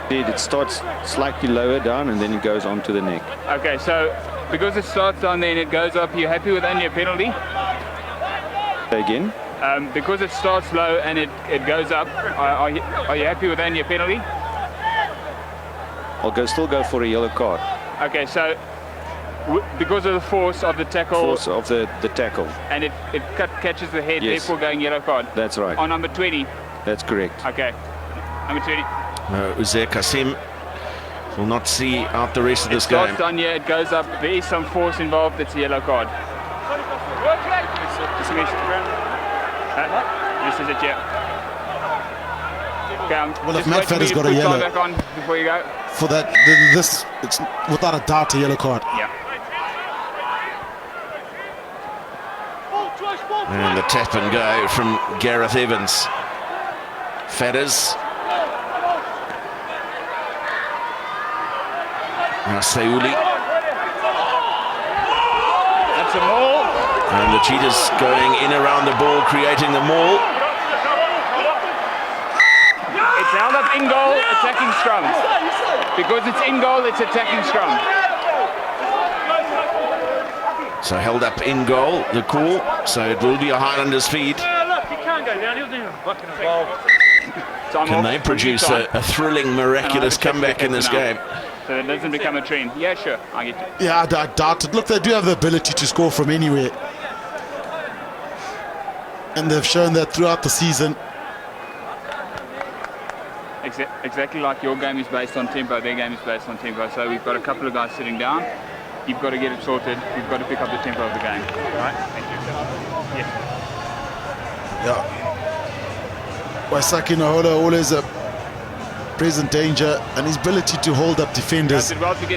It starts slightly lower down and then it goes onto the neck. Okay, so because it starts down there and it goes up, you're happy with only a penalty? Again? Because it starts low and it goes up, are you happy with only a penalty? I'll still go for a yellow card. Okay, so because of the force of the tackle. Force of the tackle. And it catches the head, yes. therefore going yellow card. That's right. On number 20. That's correct. Okay, number 20. Uze Kasim will not see out the rest of this game. It starts down here, it goes up, there is some force involved, it's a yellow card. This is it, yeah. Okay, well, if Medfed has got a yellow back on before you go. For that, this it's without a doubt a yellow card. Yeah. And the tap and go from Gareth Evans. Fedders. Now Sayuli. That's a maul. And the Cheetahs going in around the ball, creating the maul. It's held up in goal, attacking scrum. Because it's in goal, it's attacking scrum. So held up in goal, the call. So it will be a Highlanders feed. Can they produce a thrilling, miraculous comeback in this game? So it doesn't become a trend. Yeah, sure, I get you. Yeah, I doubt it. Look, they do have the ability to score from anywhere. And they've shown that throughout the season. Exactly like your game is based on tempo, their game is based on tempo. So we've got a couple of guys sitting down. You've got to get it sorted. You've got to pick up the tempo of the game. All right? Thank you. Yeah. Waisaki Nahola always a present danger, and his ability to hold up defenders,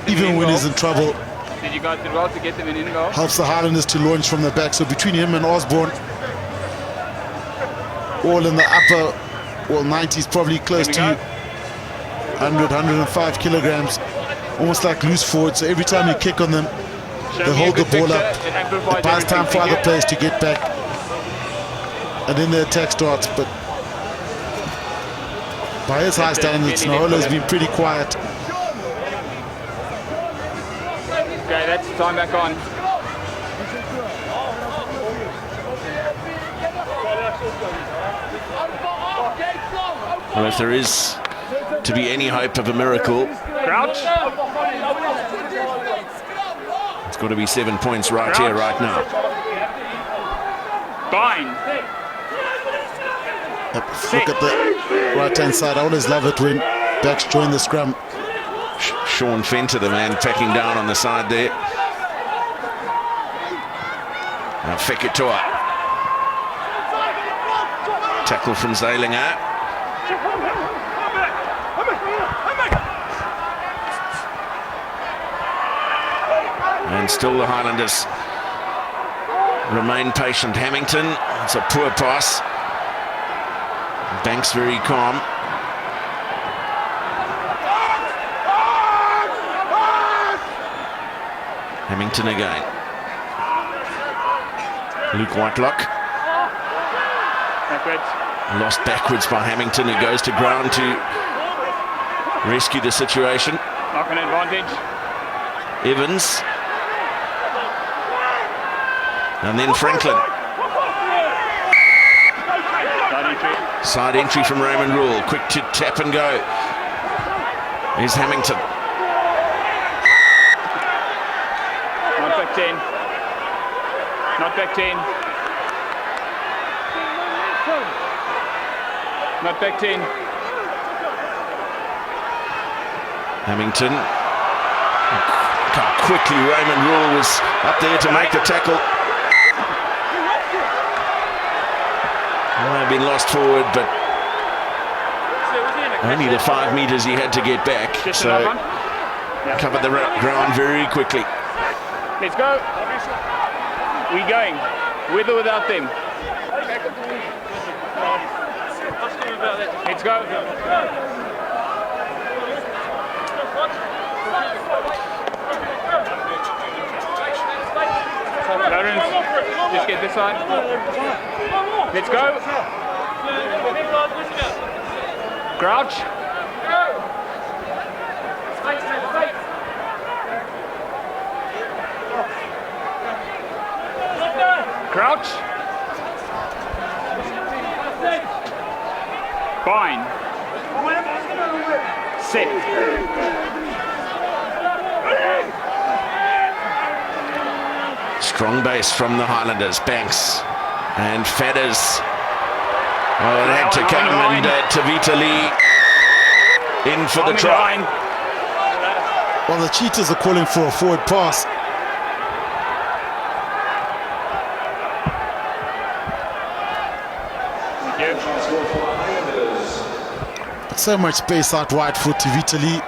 even when he's in trouble, Did you guys do well to get them in goal? helps the Highlanders to launch from the back. So between him and Osborne, all in the upper, well, 90s, probably close to 100, 105 kilograms, almost like loose forward. So every time you kick on them, they hold the ball up. It buys time for other players to get back, and then the attack starts. But by his high standards, Nahola's been pretty quiet. Okay, that's time back on. Well, if there is to be any hope of a miracle, Crouch. it's got to be 7 points right here, right now. Bind. Look at the right-hand side. I always love it when backs join the scrum. Sean Fenter, the man packing down on the side there. Now Fekitoa. Tackle from Zeilinger. And still the Highlanders remain patient. Hamilton, it's a poor pass. Banks very calm. Hamilton again. Luke Whitelock. Backwards. Lost backwards by Hamilton, who goes to ground to rescue the situation. Knock an advantage. Evans. And then Franklin. Side entry from Raymond Rule. Quick to tap and go. Here's Hamilton. Not back 10. Not back 10. Not back 10. Hamilton. How quickly Raymond Rule was up there to make the tackle. Might have been lost forward, but only the 5 meters he had to get back. So covered the ground very quickly. Let's go. We're going. With or without them. Let's go. Lawrence, just get this side. Let's go. Crouch. Crouch. Fine. Set. Strong base from the Highlanders. Banks and Fedders. Oh, it had to come, and Tavita Lee in for the try. Well, the Cheetahs are calling for a forward pass. But so much space out wide for Tavita Lee,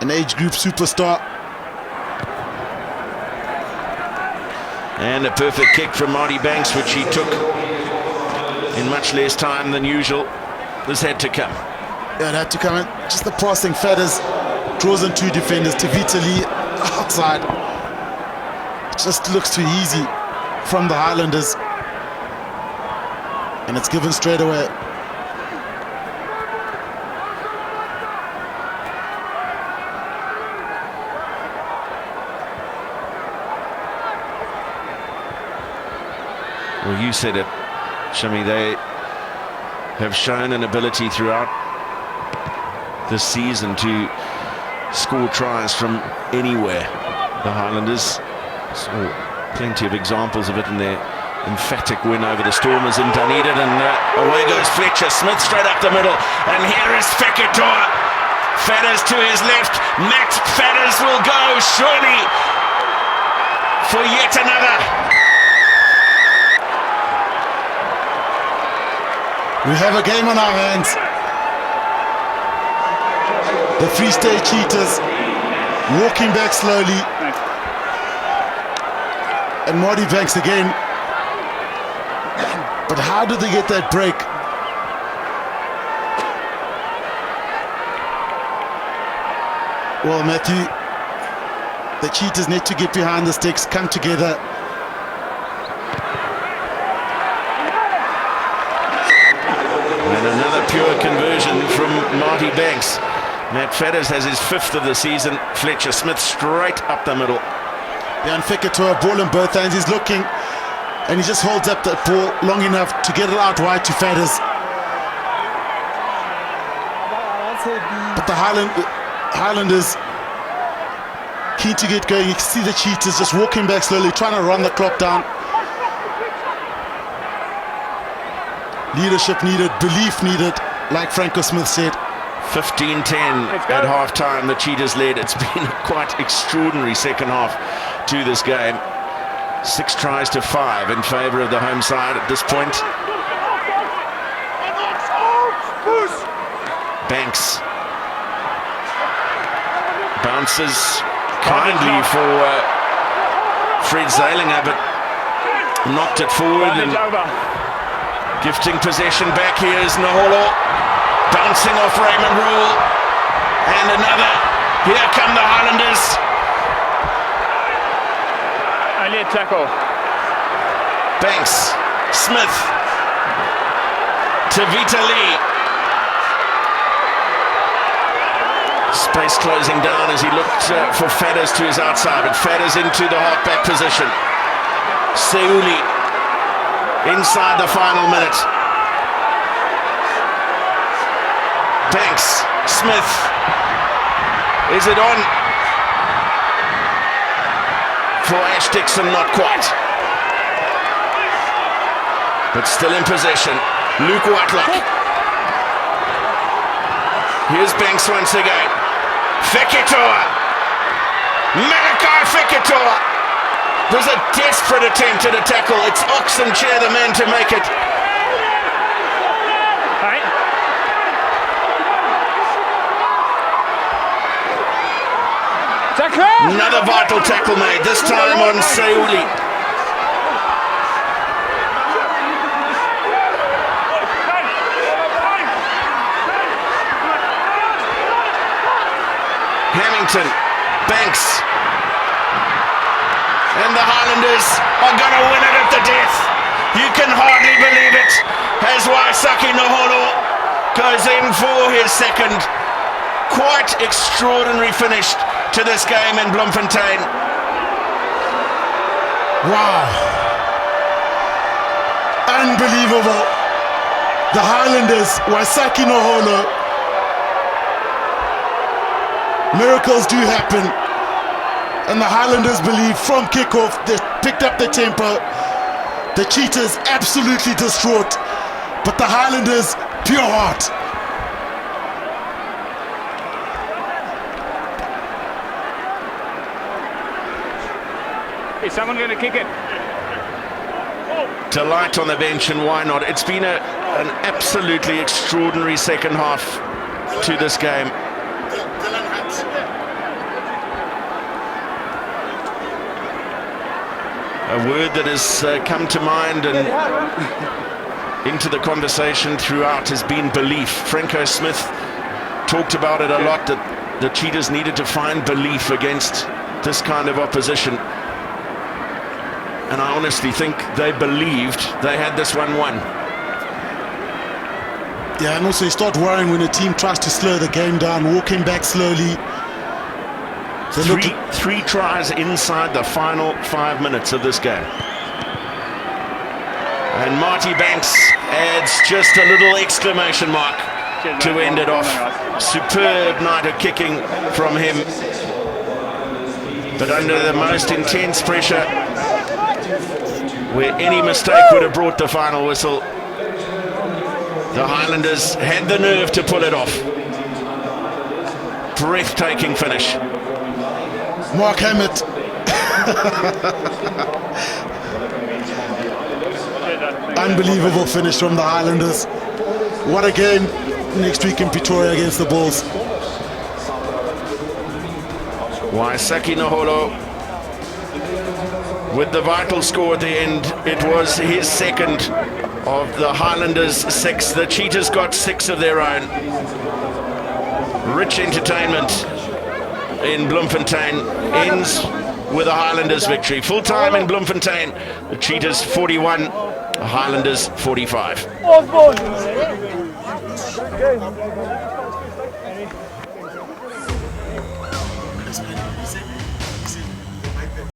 an age group superstar. And a perfect kick from Marty Banks, which he took in much less time than usual. This had to come. Yeah, it had to come in. Just the passing. Fedders draws in 2 defenders. Tavita Lee outside. It just looks too easy from the Highlanders. And it's given straight away. Well, you said it, Shami. They have shown an ability throughout this season to score tries from anywhere. The Highlanders saw plenty of examples of it in their emphatic win over the Stormers in Dunedin. And away goes Fletcher Smith straight up the middle. And here is Fekitoa. Fedders to his left. Matt Fedders will go, surely, for yet another. We have a game on our hands. The Free State Cheetahs walking back slowly. And Marty Banks again. But how did they get that break? Well, Matthew, the Cheetahs need to get behind the sticks, come together. Pure conversion from Marty Banks. Matt Fedders has his 5th of the season. Fletcher Smith straight up the middle. Yeah, and Fekitoa, ball in both hands. He's looking, and he just holds up that ball long enough to get it out wide to Fedders. But the Highlanders keen to get going. You can see the Cheetahs just walking back slowly, trying to run the clock down. Leadership needed, belief needed, like Franco Smith said. 15-10 at half-time, the Cheetahs led. It's been a quite extraordinary second half to this game. 6 tries to 5 in favour of the home side at this point. Banks bounces kindly for Fred Zalinger, but knocked it forward and gifting possession back. Here is Naholo, bouncing off Raymond Rule, and another. Here come the Highlanders. Only a tackle. Banks, Smith, Tavita Lee. Space closing down as he looked for Fedders to his outside, but Fedders into the halfback position. Seuli inside the final minute. Banks, Smith, is it on? for Ash Dixon, not quite. But still in possession. Luke Whitelock. Here's Banks once again. Fekitoa. Malachi Fekitoa. There's a desperate attempt at a tackle. It's Oxenchair, the man to make it. Another vital tackle made, this time on Seuli. Hamilton, Banks, and the Highlanders are going to win it at the death. You can hardly believe it, as Waisaki Noholo goes in for his second. Quite extraordinary finish to this game in Bloemfontein. Wow. Unbelievable. The Highlanders, Waisaki Noholo. Miracles do happen. And the Highlanders believe from kickoff they picked up the tempo. The Cheetahs absolutely distraught. But the Highlanders, pure heart. Is someone going to kick it? Delight on the bench, and why not? It's been an absolutely extraordinary second half to this game. A word that has come to mind and into the conversation throughout has been belief. Franco Smith talked about it a lot, that the Cheetahs needed to find belief against this kind of opposition. And I honestly think they believed they had this one won. Yeah, and also you start worrying when a team tries to slow the game down, walking back slowly. Three tries inside the final 5 minutes of this game. And Marty Banks adds just a little exclamation mark to end it off. Superb night of kicking from him. But under the most intense pressure, where any mistake would have brought the final whistle, the Highlanders had the nerve to pull it off. Breathtaking finish. Mark Hammett. Unbelievable finish from the Highlanders. What a game next week in Pretoria against the Bulls. Waisaki Noholo with the vital score at the end. It was his second of the Highlanders' 6. The Cheetahs got 6 of their own. Rich entertainment in Bloemfontein ends with a Highlanders victory. Full time in Bloemfontein, the Cheetahs 41, the Highlanders 45.